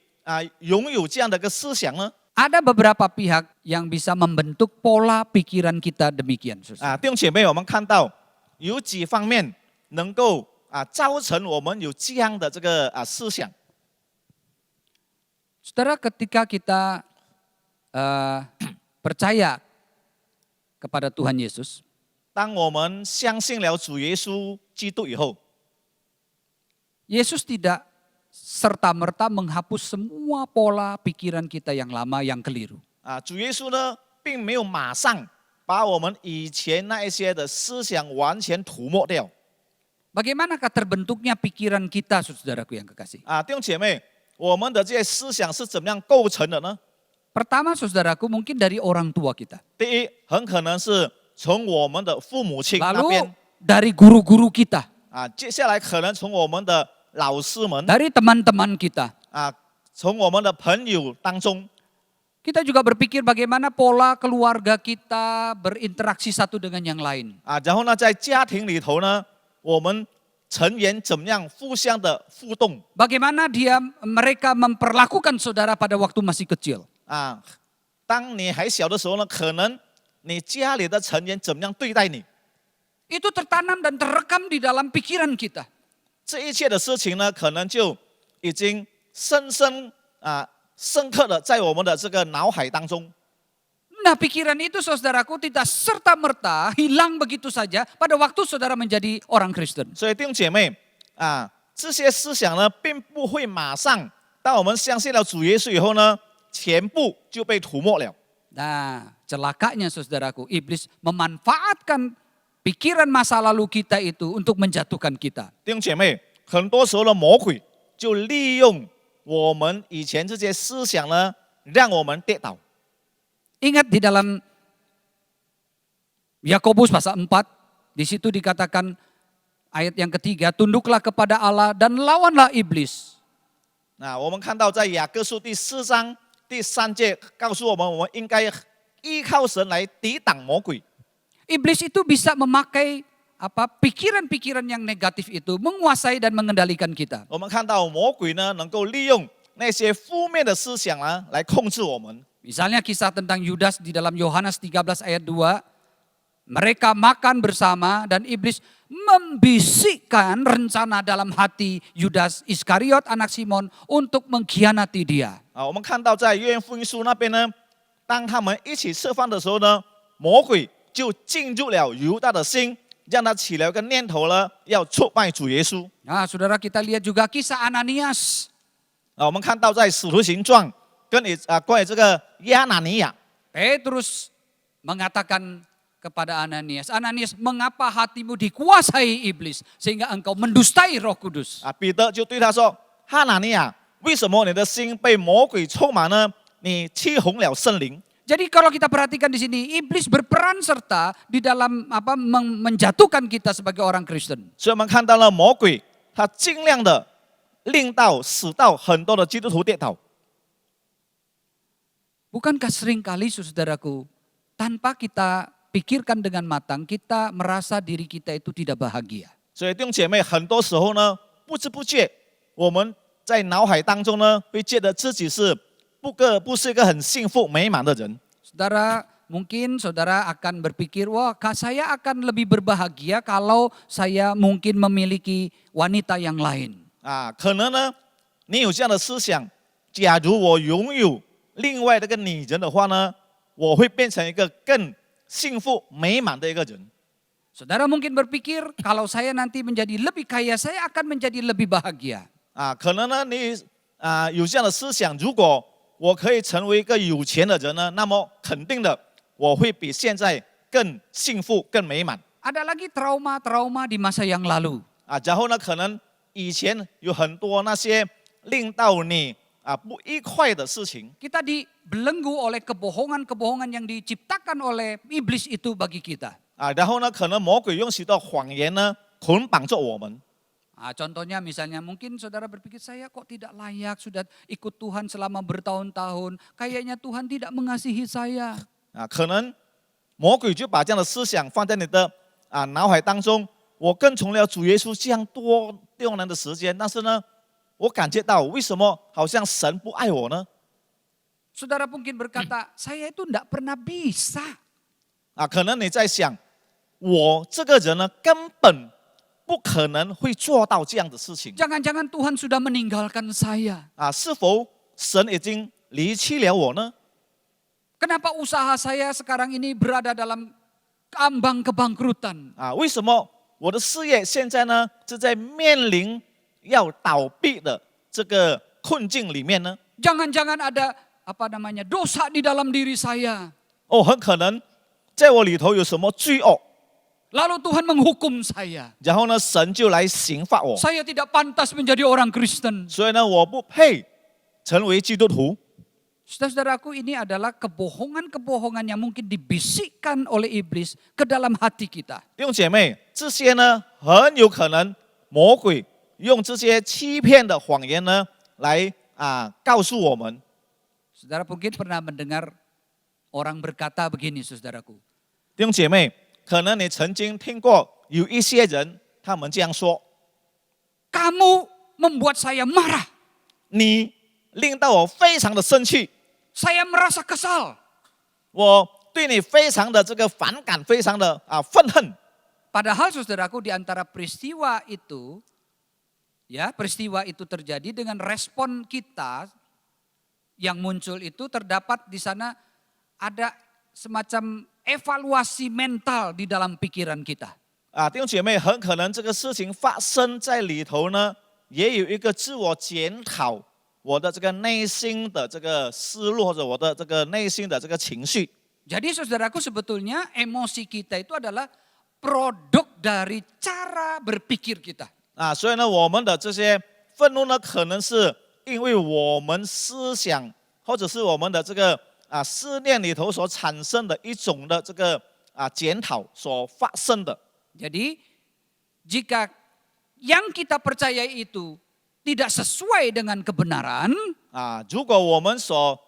拥有这样的一个思想呢？ Ada beberapa pihak yang bisa membentuk pola pikiran kita demikian. 啊，弟兄姐妹，我们看到有几方面能够造成我们有这样的这个思想。 Saudara, ketika kita percaya kepada Tuhan Yesus, 当我们相信了主耶稣基督以后， Yesus tidak serta-merta menghapus semua pola pikiran kita yang lama yang keliru. 主耶稣呢，并没有马上把我们以前那一些的思想完全涂抹掉。 Bagaimanakah terbentuknya pikiran kita, saudaraku yang kekasih? 弟兄姐妹，我们的这些思想是怎么样构成的呢？ Pertama, saudaraku, mungkin dari orang tua kita. 第一，很可能是从我们的父母亲那 Lalu 边 dari guru-guru kita, 接下来可能从我们的老师们 dari teman-teman kita. 从我们的朋友当中。 Kita juga berpikir bagaimana pola keluarga kita berinteraksi satu dengan yang lain. 然后呢，在家庭里头呢，我们成员怎么样互相的互动 Bagaimana mereka memperlakukan saudara pada waktu masih kecil. 当你还小的时候呢，可能你家里的成员怎么样对待你， Itu tertanam dan terekam di dalam pikiran kita. 这一切的事情呢，可能就已经深刻的在我们的这个脑海当中。 Nah, pikiran itu, saudaraku, tidak serta-merta hilang begitu saja pada waktu saudara menjadi orang Kristen. 所以弟兄姐妹这些思想呢，并不会马上当我们相信了主耶稣以后呢，全部就被涂抹了。 Nah, celakanya saudaraku, iblis memanfaatkan pikiran masa lalu kita itu untuk menjatuhkan kita. 弟兄姐妹，很多时候的魔鬼就利用我们以前这些思想呢，让我们跌倒。 Ingat di dalam Yakobus pasal 4, di situ dikatakan ayat yang ketiga, tunduklah kepada Allah dan lawanlah iblis. 我们看到在雅各书第4章第3节告诉我们，我们应该依靠神来抵挡魔鬼。 Iblis itu bisa memakai pikiran-pikiran yang negatif itu menguasai dan mengendalikan kita. 我们看到魔鬼呢，能够利用那些负面的思想呢，来控制我们。 Misalnya kisah tentang Yudas di dalam Yohanes 13 ayat 2. Mereka makan bersama dan iblis membisikkan rencana dalam hati Yudas Iskariot anak Simon untuk mengkhianati dia. 我们看到在约翰福音书那边呢，当他们一起吃饭的时候呢，魔鬼就进入了犹大的心，让他起了一个念头呢，要出卖主耶稣。 Nah, saudara, kita lihat juga kisah Ananias. 我们看到在使徒行传关于这个亚拿尼亚， Petrus mengatakan kepada Ananias, Ananias, mengapa hatimu dikuasai iblis sehingga engkau mendustai Roh Kudus? 彼得就对他说：“哈拿尼亚，为什么你的心被魔鬼充满呢？你欺哄了圣灵。” Jadi kalau kita perhatikan di sini, iblis berperan serta di dalam menjatuhkan kita sebagai orang Kristen. 所以我们看到了魔鬼，他尽量的令到使到很多的基督徒跌倒。 Bukankah seringkali saudaraku, tanpa kita pikirkan dengan matang, kita merasa diri kita itu tidak bahagia. 所以弟兄姐妹，很多时候呢，不知不觉我们在脑海当中呢，会觉得自己是不是一个很幸福美满的人。 Saudara, mungkin saudara akan berpikir, wah saya akan lebih berbahagia kalau saya mungkin memiliki wanita yang lain. 啊，可能呢，你有这样的思想，假如我拥有另外那个女人的话呢，我会变成一个更幸福美满的一个人。 Saudara mungkin berpikir, kalau saya nanti menjadi lebih kaya, saya akan menjadi lebih bahagia. 啊，可能呢，你有这样的思想，如果我可以成为一个有钱的人呢，那么肯定的，我会比现在更幸福、更美满。 Ada lagi trauma-trauma di masa yang lalu. 啊，然后呢，可能以前有很多那些令到你不愉快的事情。 Kita dibelenggu oleh kebohongan-kebohongan yang diciptakan oleh iblis itu bagi kita. 啊，然后呢，可能魔鬼用许多谎言呢捆绑着我们。 Contohnya misalnya mungkin saudara berpikir saya kok tidak layak sudah ikut Tuhan selama bertahun-tahun. Kayaknya Tuhan tidak mengasihi saya. 啊，可能魔鬼就把这样的思想放在你的脑海当中。我跟从了主耶稣这样多年的时间，但是呢，我感觉到为什么好像神不爱我呢？ Saudara mungkin berkata, saya itu tidak pernah bisa. 啊，可能你在想，我这个人呢，根本不可能会做到这样的事情。 Jangan-jangan Tuhan sudah meninggalkan saya. 啊，是否神已经离弃了我呢？ Kenapa usaha saya sekarang ini berada dalam ambang kebangkrutan? 啊，为什么我的事业现在呢是在面临要倒闭的这个困境里面呢？ Jangan-jangan ada dosa di dalam diri saya. 哦，很可能在我里头有什么罪恶， Lalu Tuhan menghukum saya. 然后呢，神就来刑罚我， Saya tidak pantas menjadi orang Kristen. 所以呢，我不配成为基督徒。 Saudara-saudaraku, ini adalah kebohongan-kebohongan yang mungkin dibisikkan oleh iblis ke dalam hati kita. 弟兄姐妹，这些呢，很有可能魔鬼用这些欺骗的谎言呢，来告诉我们。 Saudara mungkin pernah mendengar orang berkata begini, saudaraku. 弟兄姐妹，可能你曾经听过有一些人，他们这样说： Kamu membuat saya marah. 你令到我非常的生气， Saya merasa kesal. 我对你非常的这个反感，非常的愤恨。 Padahal saudaraku di antara peristiwa itu, peristiwa itu terjadi dengan respon kita yang muncul itu terdapat di sana ada semacam evaluasi mental di dalam pikiran kita. 弟兄姐妹，很可能这个事情发生在里头呢，也有一个自我检讨，我的这个内心的这个思路，或者我的这个内心的这个情绪。 Jadi saudaraku sebetulnya emosi kita itu adalah produk dari cara berpikir kita. 所以呢，我们的这些愤怒呢，可能是因为我们思想或者是我们的这个思念里头所产生的一种的这个检讨所发生的。 Jadi jika yang kita percaya itu tidak sesuai dengan kebenaran, 如果我们所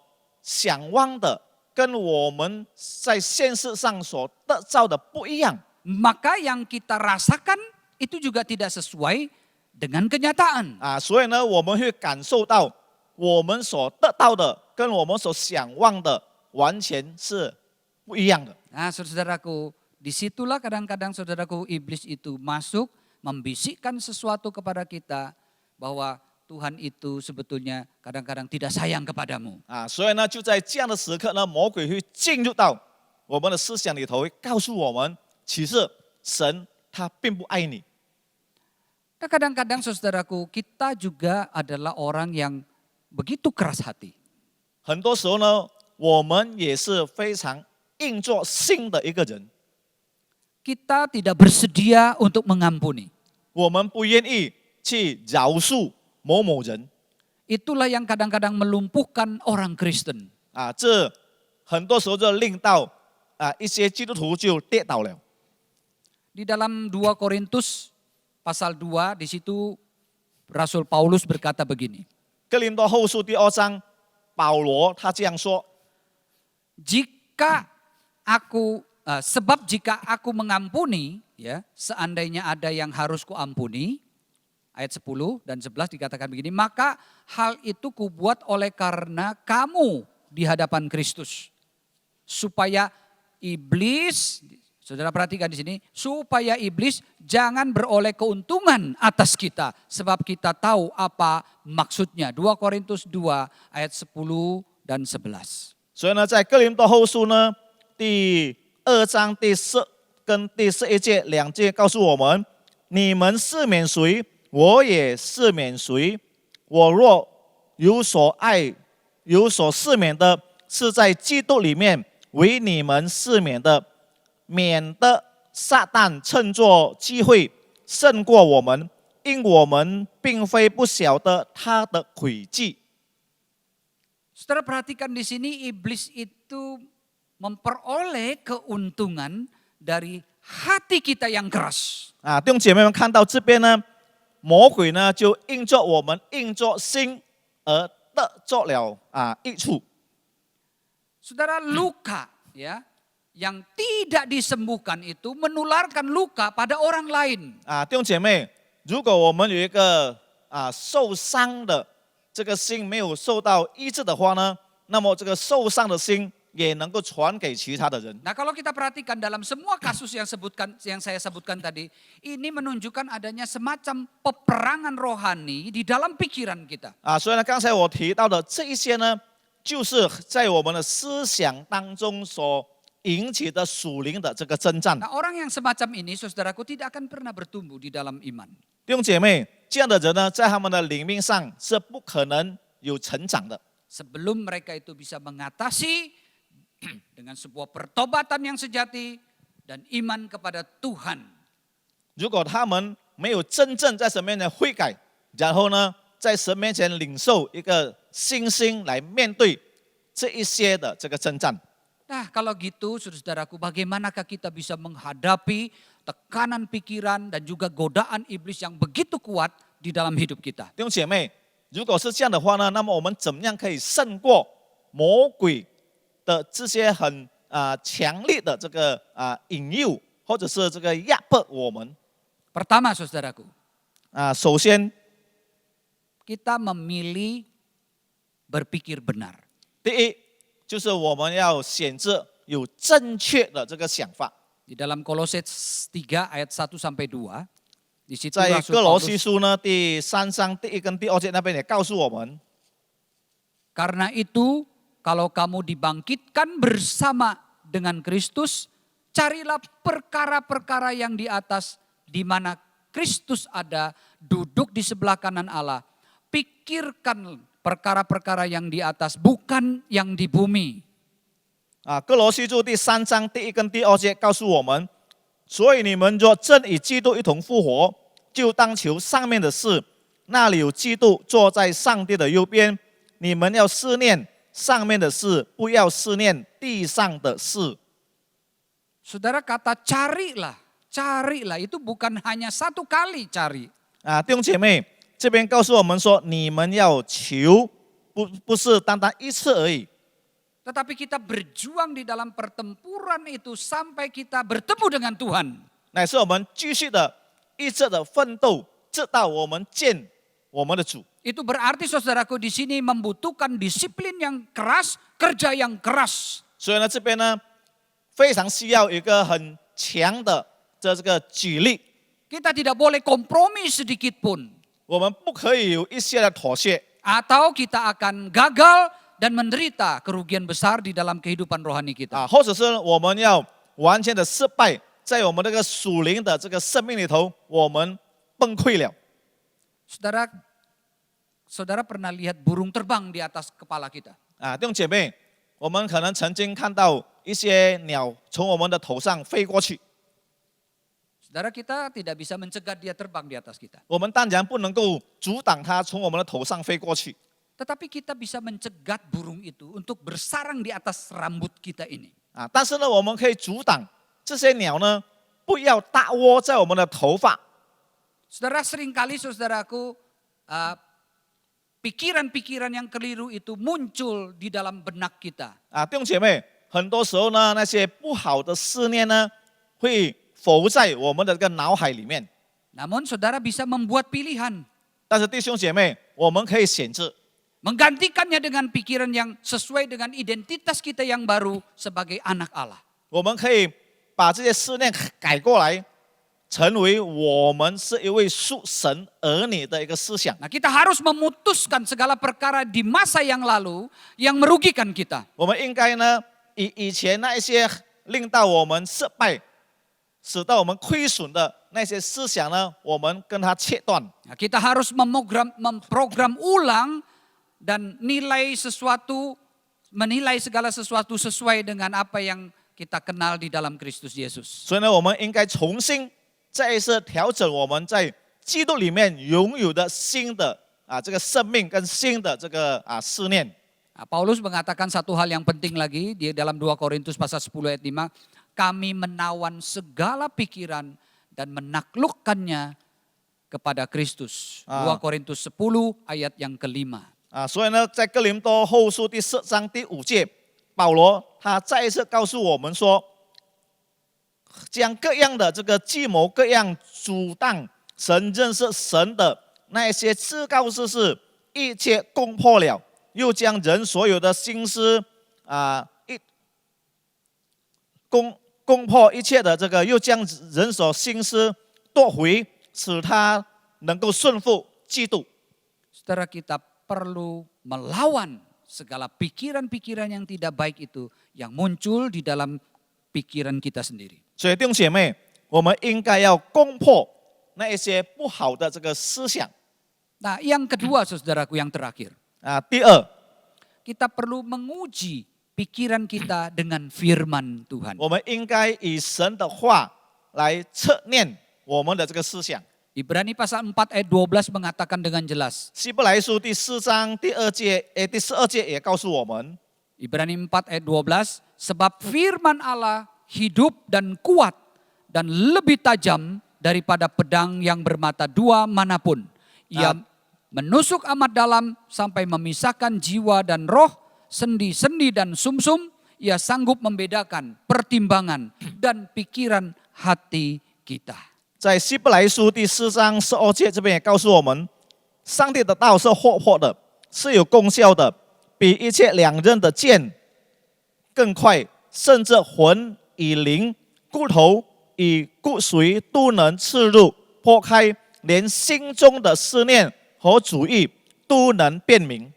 想望的跟我们在现实上所得到的不一样， maka yang kita rasakan itu juga tidak sesuai dengan kenyataan. 所以呢，我们会感受到我们所得到的跟我们所想望的完全是不一样的。 Nah, saudaraku, disitulah kadang-kadang saudaraku iblis itu masuk membisikkan sesuatu kepada kita bahwa Tuhan itu sebetulnya kadang-kadang tidak sayang kepadamu. 所以呢，就在这样的时刻呢，魔鬼会进入到我们的思想里头，会告诉我们，其实神他并不爱你。 Nah, kadang-kadang saudaraku kita juga adalah orang yang begitu keras hati. 很多时候呢，我们也是非常硬做性的一个人， Kita tidak bersedia untuk mengampuni. 我们不愿意去饶恕某某人。 Itulah yang kadang-kadang melumpuhkan orang Kristen. 这很多时候就令到一些基督徒就跌倒了。 Di dalam 2 Korintus pasal 2 di situ Rasul Paulus berkata begini. 哥林多后书第2章，保罗他这样说： sebab jika aku mengampuni, ya, seandainya ada yang harus kuampuni, ayat 10 dan 11 dikatakan begini, maka hal itu kubuat oleh karena kamu di hadapan Kristus, supaya iblis, saudara perhatikan di sini, supaya iblis jangan beroleh keuntungan atas kita, sebab kita tahu apa maksudnya. 2 Korintus 2 ayat 10 dan 11. 所以呢，在哥林多后书呢第2章第10跟第11节2节告诉我们：你们赦免谁，我也赦免谁。我若有所爱、有所赦免的，是在基督里面为你们赦免的，免得撒旦趁作机会胜过我们，因我们并非不晓得他的诡计。 Saudara perhatikan di sini iblis itu memperoleh keuntungan dari hati kita yang keras. 弟兄姐妹们看到这边呢，魔鬼呢就硬着我们硬着心而得着了益处。 Saudara, luka ya yang tidak disembuhkan itu menularkan luka pada orang lain. 弟兄姐妹，如果我们有一个受伤的这个心没有受到医治的话呢，那么这个受伤的心也能够传给其他的人。 Nah, kalau kita perhatikan dalam semua kasus yang saya sebutkan tadi, ini menunjukkan adanya semacam peperangan rohani di dalam pikiran kita. 所以呢，刚才我提到的这一些呢，就是在我们的思想当中所引起的属灵的这个征战。 Nah, orang yang semacam ini, saudaraku, tidak akan pernah bertumbuh di dalam iman. 弟兄姐妹，这样的人呢，在他们的灵命上是不可能有成长的。 Sebelum mereka itu bisa mengatasi dengan sebuah pertobatan yang sejati dan iman kepada Tuhan. 如果他们没有真正在神面前悔改，然后呢，在神面前领受一个信心来面对这一些的这个征战。 Nah, kalau gitu saudaraku, bagaimanakah kita bisa menghadapi tekanan pikiran dan juga godaan iblis yang begitu kuat di dalam hidup kita? 弟兄姐妹，如果是这样的话呢，那么我们怎么样可以胜过魔鬼的这些很强烈的这个引诱，或者是这个压迫我们？ Pertama saudaraku, 首先， kita memilih berpikir benar. 第一就是我们要选择有正确的这个想法。 Di dalam Kolose 3 ayat 1 sampai 2, di situ 在 Rasul 哥罗西 Paulus, 书呢第3章第1跟第2节那边也告诉我们， karena itu kalau kamu dibangkitkan bersama dengan Kristus, carilah perkara-perkara yang di atas, di mana Kristus ada, duduk di sebelah kanan Allah. Pikirkan perkara-perkara yang di atas, bukan yang di bumi. 哥罗西书第3章第1跟第2节告诉我们，所以你们若真与基督一同复活，就当求上面的事，那里有基督坐在上帝的右边。你们要思念上面的事，不要思念地上的事。 Saudara, kata carilah itu bukan hanya satu kali cari. 弟兄姐妹，这边告诉我们说，你们要求，不是单单一次而已。 Tetapi kita berjuang di dalam pertempuran itu sampai kita bertemu dengan Tuhan. 乃是我们继续的一直的奋斗，直到我们见我们的主。 Itu berarti saudaraku di sini membutuhkan disiplin yang keras, kerja yang keras. 所以呢，这边呢非常需要一个很强的这个举例， Kita tidak boleh kompromi sedikit pun. 我们不可以有一些的妥协， Atau kita akan gagal dan menderita kerugian besar di dalam kehidupan rohani kita. 或者是我们要完全的失败，在我们这个属灵的这个生命里头，我们崩溃了。 Saudara pernah lihat burung terbang di atas kepala kita? 弟兄姐妹，我们可能曾经看到一些鸟从我们的头上飞过去， Saudara, kita tidak bisa mencegah dia terbang di atas kita. 我们当然不能够阻挡它从我们的头上飞过去。Tetapi kita bisa mencegat burung itu untuk bersarang di atas rambut kita ini. 但是呢，我们可以阻挡这些鸟呢，不要搭窝在我们的头发。 Saudara, seringkali saudaraku, pikiran-pikiran yang keliru itu muncul di dalam benak kita. 弟兄姐妹，很多时候呢，那些不好的思念呢，会浮在我们的这个脑海里面。 Namun saudara bisa membuat pilihan. 但是弟兄姐妹，我们可以选择 Menggantikannya dengan pikiran yang sesuai dengan identitas kita yang baru sebagai anak Allah. 我们可以把这些思念改过来，成为我们是一位属神儿女的一个思想。 Nah, kita harus memutuskan segala perkara di masa yang lalu yang merugikan kita. 我们应该呢，以前那一些令到我们失败、使到我们亏损的那些思想呢，我们跟它切断。 Nah, kita harus memprogram ulang dan menilai segala sesuatu sesuai dengan apa yang kita kenal di dalam Kristus Yesus. 所以呢，我们应该重新再一次调整我们在基督里面拥有的新的这个生命跟新的这个思念。 Nah, Paulus mengatakan satu hal yang penting lagi di dalam 2 Korintus pasal 10 ayat 5. Kami menawan segala pikiran dan menaklukkannya kepada Kristus. 2 Korintus 10 ayat yang kelima. 所以呢，在哥林多后书第4章第5节，保罗他再一次告诉我们说，将各样的这个计谋、各样阻挡神认识神的那一些至高之事，一切攻破了，又将人所有的心思攻破一切的这个，又将人所心思夺回，使他能够顺服基督。 Saudara, kita perlu melawan segala pikiran-pikiran yang tidak baik itu yang muncul di dalam pikiran kita sendiri. 所以弟兄姐妹，我们应该要攻破那一些不好的这个思想。 Nah, yang kedua saudaraku yang terakhir. 第二， Kita perlu menguji pikiran kita dengan firman Tuhan. 我们应该以神的话来测验我们的这个思想。 Ibrani pasal 4 ayat 12 mengatakan dengan jelas. 希伯来书第4章第12节也告诉我们， Ibrani 4 ayat 12. Sebab firman Allah hidup dan kuat dan lebih tajam daripada pedang yang bermata dua manapun. Ia menusuk amat dalam sampai memisahkan jiwa dan roh, sendi-sendi dan sumsum. Ia sanggup membedakan pertimbangan dan pikiran hati kita. 在希伯来书第4章12节这边也告诉我们，上帝的道是活泼的，是有功效的，比一切两刃的剑更快，甚至魂与灵、骨头与骨髓都能刺入、破开，连心中的思念和主意都能辨明。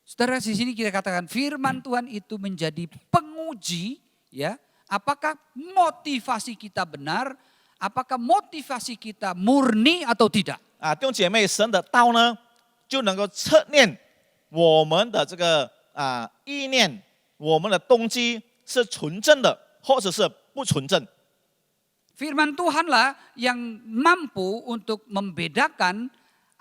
Saudara, di sini kita katakan firman Tuhan itu menjadi penguji, ya. Apakah motivasi kita benar? Apakah motivasi kita murni atau tidak? 弟兄姐妹，神的道呢，就能够测验我们的这个意念，我们的动机是纯正的，或者是不纯正。 Firman Tuhanlah yang mampu untuk membedakan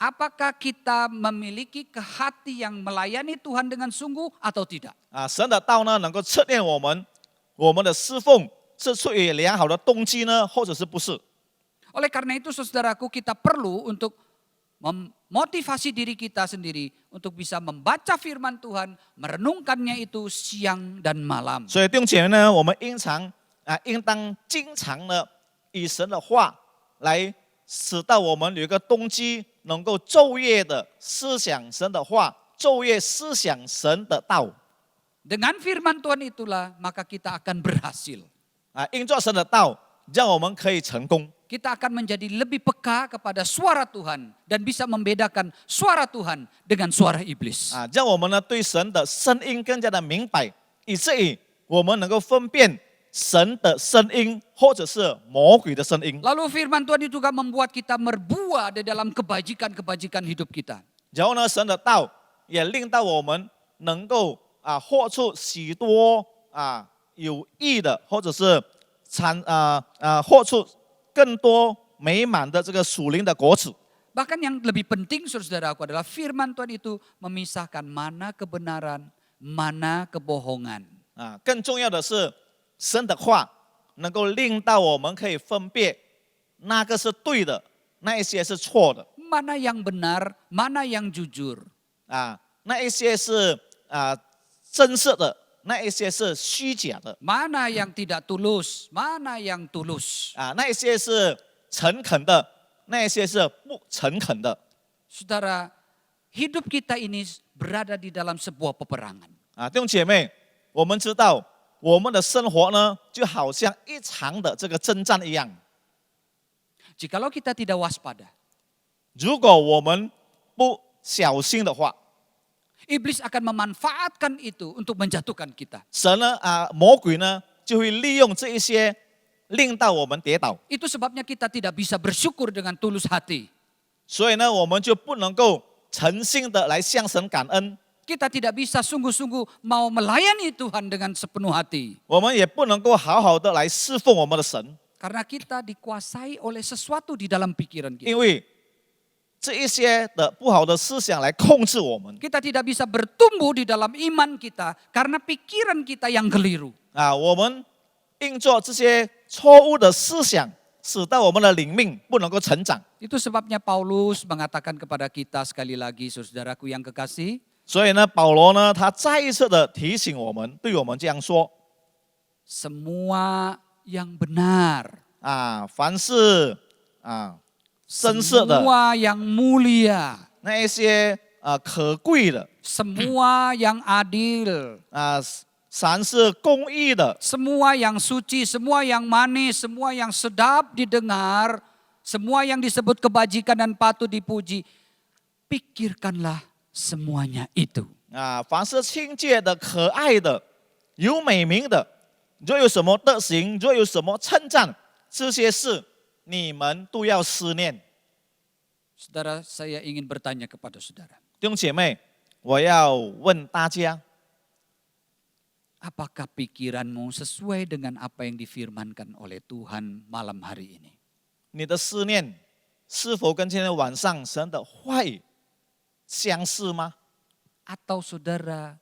apakah kita memiliki hati yang melayani Tuhan dengan sungguh atau tidak. 神的道呢，能够测验我们的侍奉是出于良好的动机呢，或者是不是？ Oleh karena itu saudaraku, kita perlu untuk memotivasi diri kita sendiri untuk bisa membaca firman Tuhan, merenungkannya itu siang dan malam. 所以弟兄姐妹呢，我们应当经常的以神的话来使到我们有一个动机，能够昼夜的思想神的话，昼夜思想神的道。 Dengan firman Tuhan itulah maka kita akan berhasil. 因着神的道，让我们可以成功。 Kita akan menjadi lebih peka kepada suara Tuhan dan bisa membedakan suara Tuhan dengan suara iblis. 让我们呢对神的声音更加的明白，以至于我们能够分辨神的声音或者是魔鬼的声音。 Lalu firman Tuhan itu juga membuat kita berbuah di dalam kebajikan-kebajikan hidup kita. 然后呢，神的道也令到我们能够活出许多有益的，或者是活出更多美满的这个属灵的果子。Bahkan yang lebih penting saudaraku adalah firman Tuhan itu memisahkan mana kebenaran, mana kebohongan. 更重要的是，神的话能够令到我们可以分辨那个是对的，那一些是错的 Mana yang benar, mana yang jujur. 那一些是真实的，那一些是虚假的 Mana yang tidak tulus, mana yang tulus. 那一些是诚恳的，那一些是不诚恳的 Saudara, hidup kita ini berada di dalam sebuah peperangan. 弟兄姐妹，我们知道我们的生活呢，就好像一场的这个征战一样。 Jikalau kita tidak waspada, 如果我们不小心的话， iblis akan memanfaatkan itu untuk menjatuhkan kita. 神呢魔鬼呢就会利用这一些，令到我们跌倒。 Itu sebabnya kita tidak bisa bersyukur dengan tulus hati. 所以呢，我们就不能够诚心的来向神感恩， Kita tidak bisa sungguh-sungguh mau melayani Tuhan dengan sepenuh hati. 我们也不能够好好的来侍奉我们的神， Karena kita dikuasai oleh sesuatu di dalam pikiran kita. 因为这一些的不好的思想来控制我们 Kita tidak bisa bertumbuh di dalam iman kita karena pikiran kita yang keliru. 我们因着这些错误的思想，使到我们的灵命不能够成长。 Itu sebabnya Paulus mengatakan kepada kita sekali lagi, saudaraku yang kekasih, 所以呢，保罗呢，他再一次的提醒我们，对我们这样说 semua yang benar, 凡是绅士的， semua yang mulia, 那一些可贵的， semua yang adil, 凡是公义的， semua yang suci, semua yang manis, semua yang sedap didengar, semua yang disebut kebajikan dan patut dipuji, pikirkanlah semuanya itu. 凡是亲切的、可爱的、有美名的，若有什么德行，若有什么称赞，这些事你们都要思念。 Saudara, saya ingin bertanya kepada saudara. 弟兄姐妹，我要问大家， Apakah pikiranmu sesuai dengan apa yang difirmankan oleh Tuhan malam hari ini? 你的思念是否跟今天晚上神的话语相似吗？ Atau saudara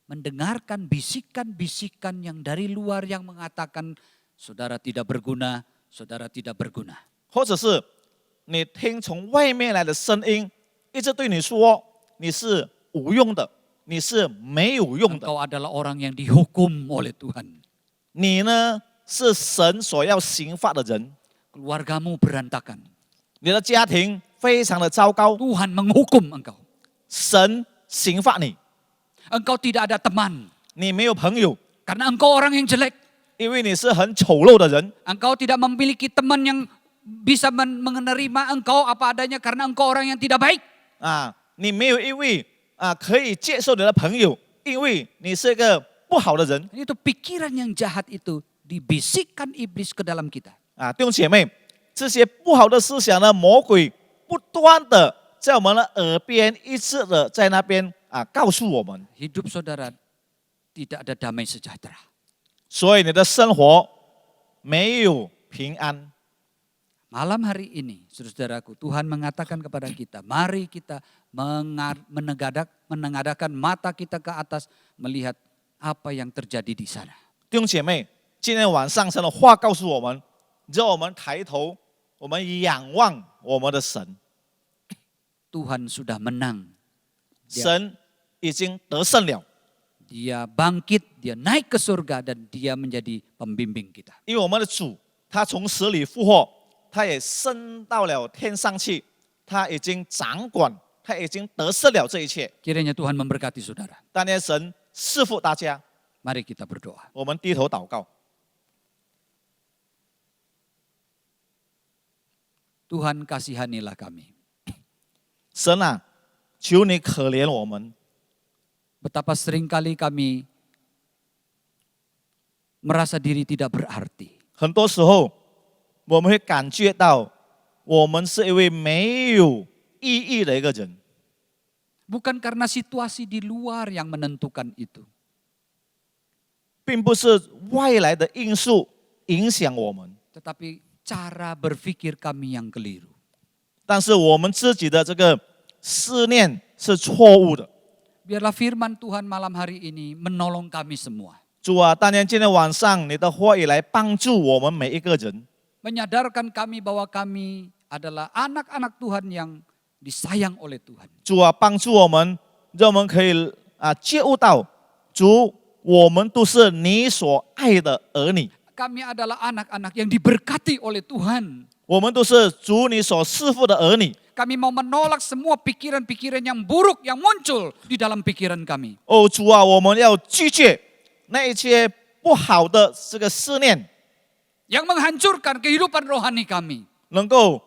mendengarkan bisikan-bisikan yang dari luar yang mengatakan saudara tidak berguna, saudara tidak berguna. 或者是你听从外面来的声音，一直对你说你是无用的，你是没有用的， Engkau adalah orang yang dihukum oleh Tuhan. 你呢是神所要刑罚的人， Keluargamu berantakan. 你的家庭非常的糟糕， Tuhan menghukum engkau. 神刑罚你， Engkau tidak ada teman 你没有朋友， karena engkau orang yang jelek. 因为你是很丑陋的人， Engkau tidak memiliki teman yang bisa menerima engkau apa adanya karena engkau orang yang tidak baik. 你没有一位可以接受你的朋友，因为你是一个不好的人。 Itu pikiran yang jahat itu dibisikkan iblis ke dalam kita. 弟兄姐妹，这些不好的思想呢，魔鬼不断的在我们的耳边一直的在那边告诉我们， Hidup saudara tidak ada damai sejahtera. 所以你的生活没有平安。 Malam hari ini, saudaraku, Tuhan mengatakan kepada kita, mari kita menengadakan mata kita ke atas, melihat apa yang terjadi di sana. 弟兄姐妹，今天晚上神的话告诉我们，让我们抬头，我们仰望我们的神， Tuhan sudah menang. 神已经得胜了， Dia bangkit, dia naik ke surga dan dia menjadi pembimbing kita. 因为我们的主他从死里复活，他也升到了天上去，他已经掌管，他已经得胜了这一切。 Kiranya Tuhan memberkati saudara. 但愿神赐福大家， Mari kita berdoa. 我们低头祷告。 Tuhan kasihanilah kami. 神啊，求你可怜我们。 Betapa seringkali kami merasa diri tidak berarti. 很多时候，我们会感觉到，我们是一位没有意义的一个人， Bukan karena situasi di luar yang menentukan itu. 并不是外来的因素影响我们， Tetapi cara berpikir kami yang keliru. 但是我们自己的这个思念是错误的。 Biarlah firman Tuhan malam hari ini menolong kami semua. 主啊，但愿今天晚上你的话语来帮助我们每一个人， Menyadarkan kami bahwa kami adalah anak-anak Tuhan yang disayang oleh Tuhan. 主啊，帮助我们，让我们可以觉悟到，主，我们都是你所爱的儿女， Kami adalah anak-anak yang diberkati oleh Tuhan. 我们都是主你所赐福的儿女。 Kami mau menolak semua pikiran-pikiran yang buruk yang muncul di dalam pikiran kami. 哦，主啊，我们要拒绝那一些不好的这个思念， Yang menghancurkan kehidupan rohani kami. 能够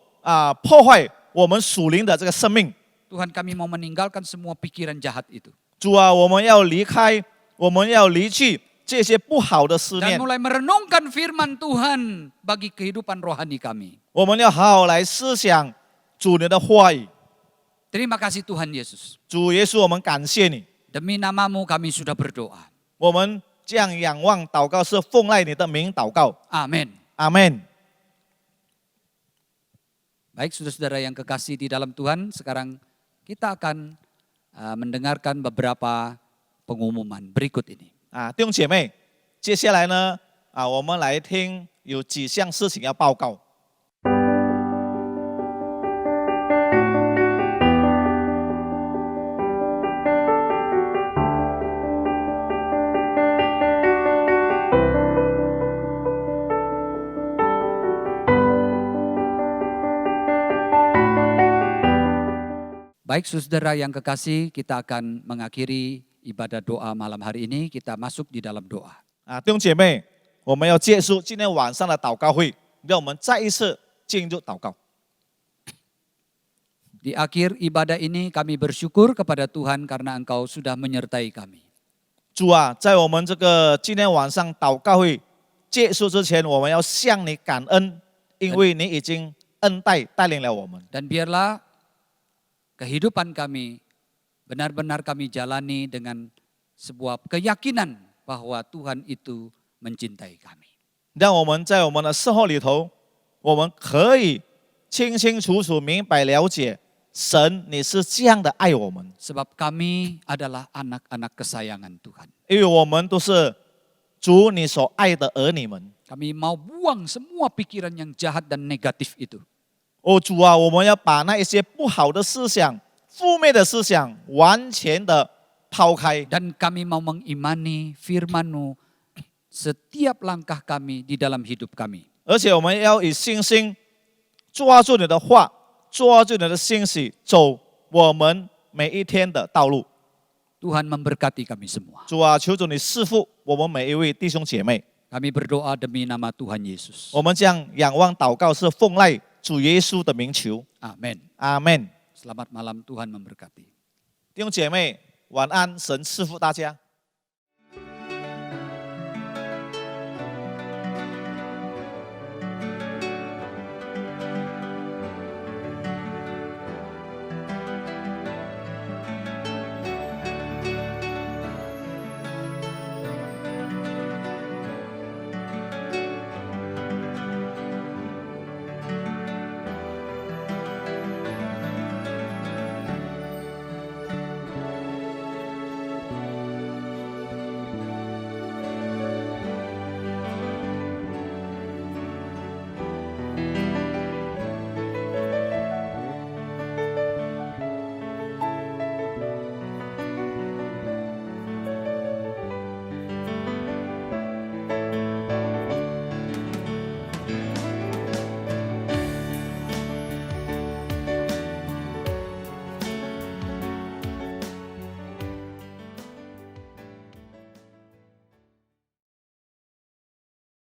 破坏我们属灵的这个生命。 Tuhan, kami mau meninggalkan semua pikiran jahat itu. 主啊，我们要离开，我们要离去这些不好的思 Dan 念， mulai merenungkan firman Tuhan bagi kehidupan rohani kami. 我们要好好来思想主你的话语。 Terima kasih Tuhan Yesus. 主耶稣，我们感谢你， Demi namamu kami sudah berdoa. 我们这样仰望祷告是奉赖你的名祷告， Amin. 阿门。 Baik saudara-saudara yang kekasih di dalam Tuhan, sekarang kita akan mendengarkan beberapa pengumuman berikut ini. 弟兄姐妹，接下来呢，我们来听有几项事情要报告。 Baik saudara yang kekasih, kita akan mengakhiri ibadah doa malam hari ini, kita masuk di dalam doa. 弟兄姐妹，我们要结束今天晚上的祷告会，让我们再一次进入祷告。 Di akhir ibadah ini kami bersyukur kepada Tuhan karena Engkau sudah menyertai kami. 主啊，在我们这个今天晚上祷告会结束之前，我们要向你感恩，因为你已经恩待带领了我们。 Dan biarlah kehidupan kami benar-benar kami jalani dengan sebuah keyakinan bahwa Tuhan itu mencintai kami. 让我们在我们的生活里头，我们可以清清楚楚明白了解，神你是这样的爱我们， Sebab kami adalah anak-anak kesayangan Tuhan. 因为我们都是主你所爱的儿女们。 Kami mau buang semua pikiran yang jahat dan negatif itu. 哦，主啊，我们要把那一些不好的思想、负面的思想完全的抛开， Dan kami mau mengimani firman-Mu setiap langkah kami di dalam hidup kami. 而且我们要以信心抓住你的话，抓住你的信息，走我们每一天的道路。 Tuhan memberkati kami semua. 主啊，求主你赐福我们每一位弟兄姐妹。 Kami berdoa demi nama Tuhan Yesus. 我们这样仰望祷告是奉赖主耶稣的名求， Amin. 阿门。 Selamat malam, Tuhan memberkati. 弟兄姐妹，晚安，神赐福大家。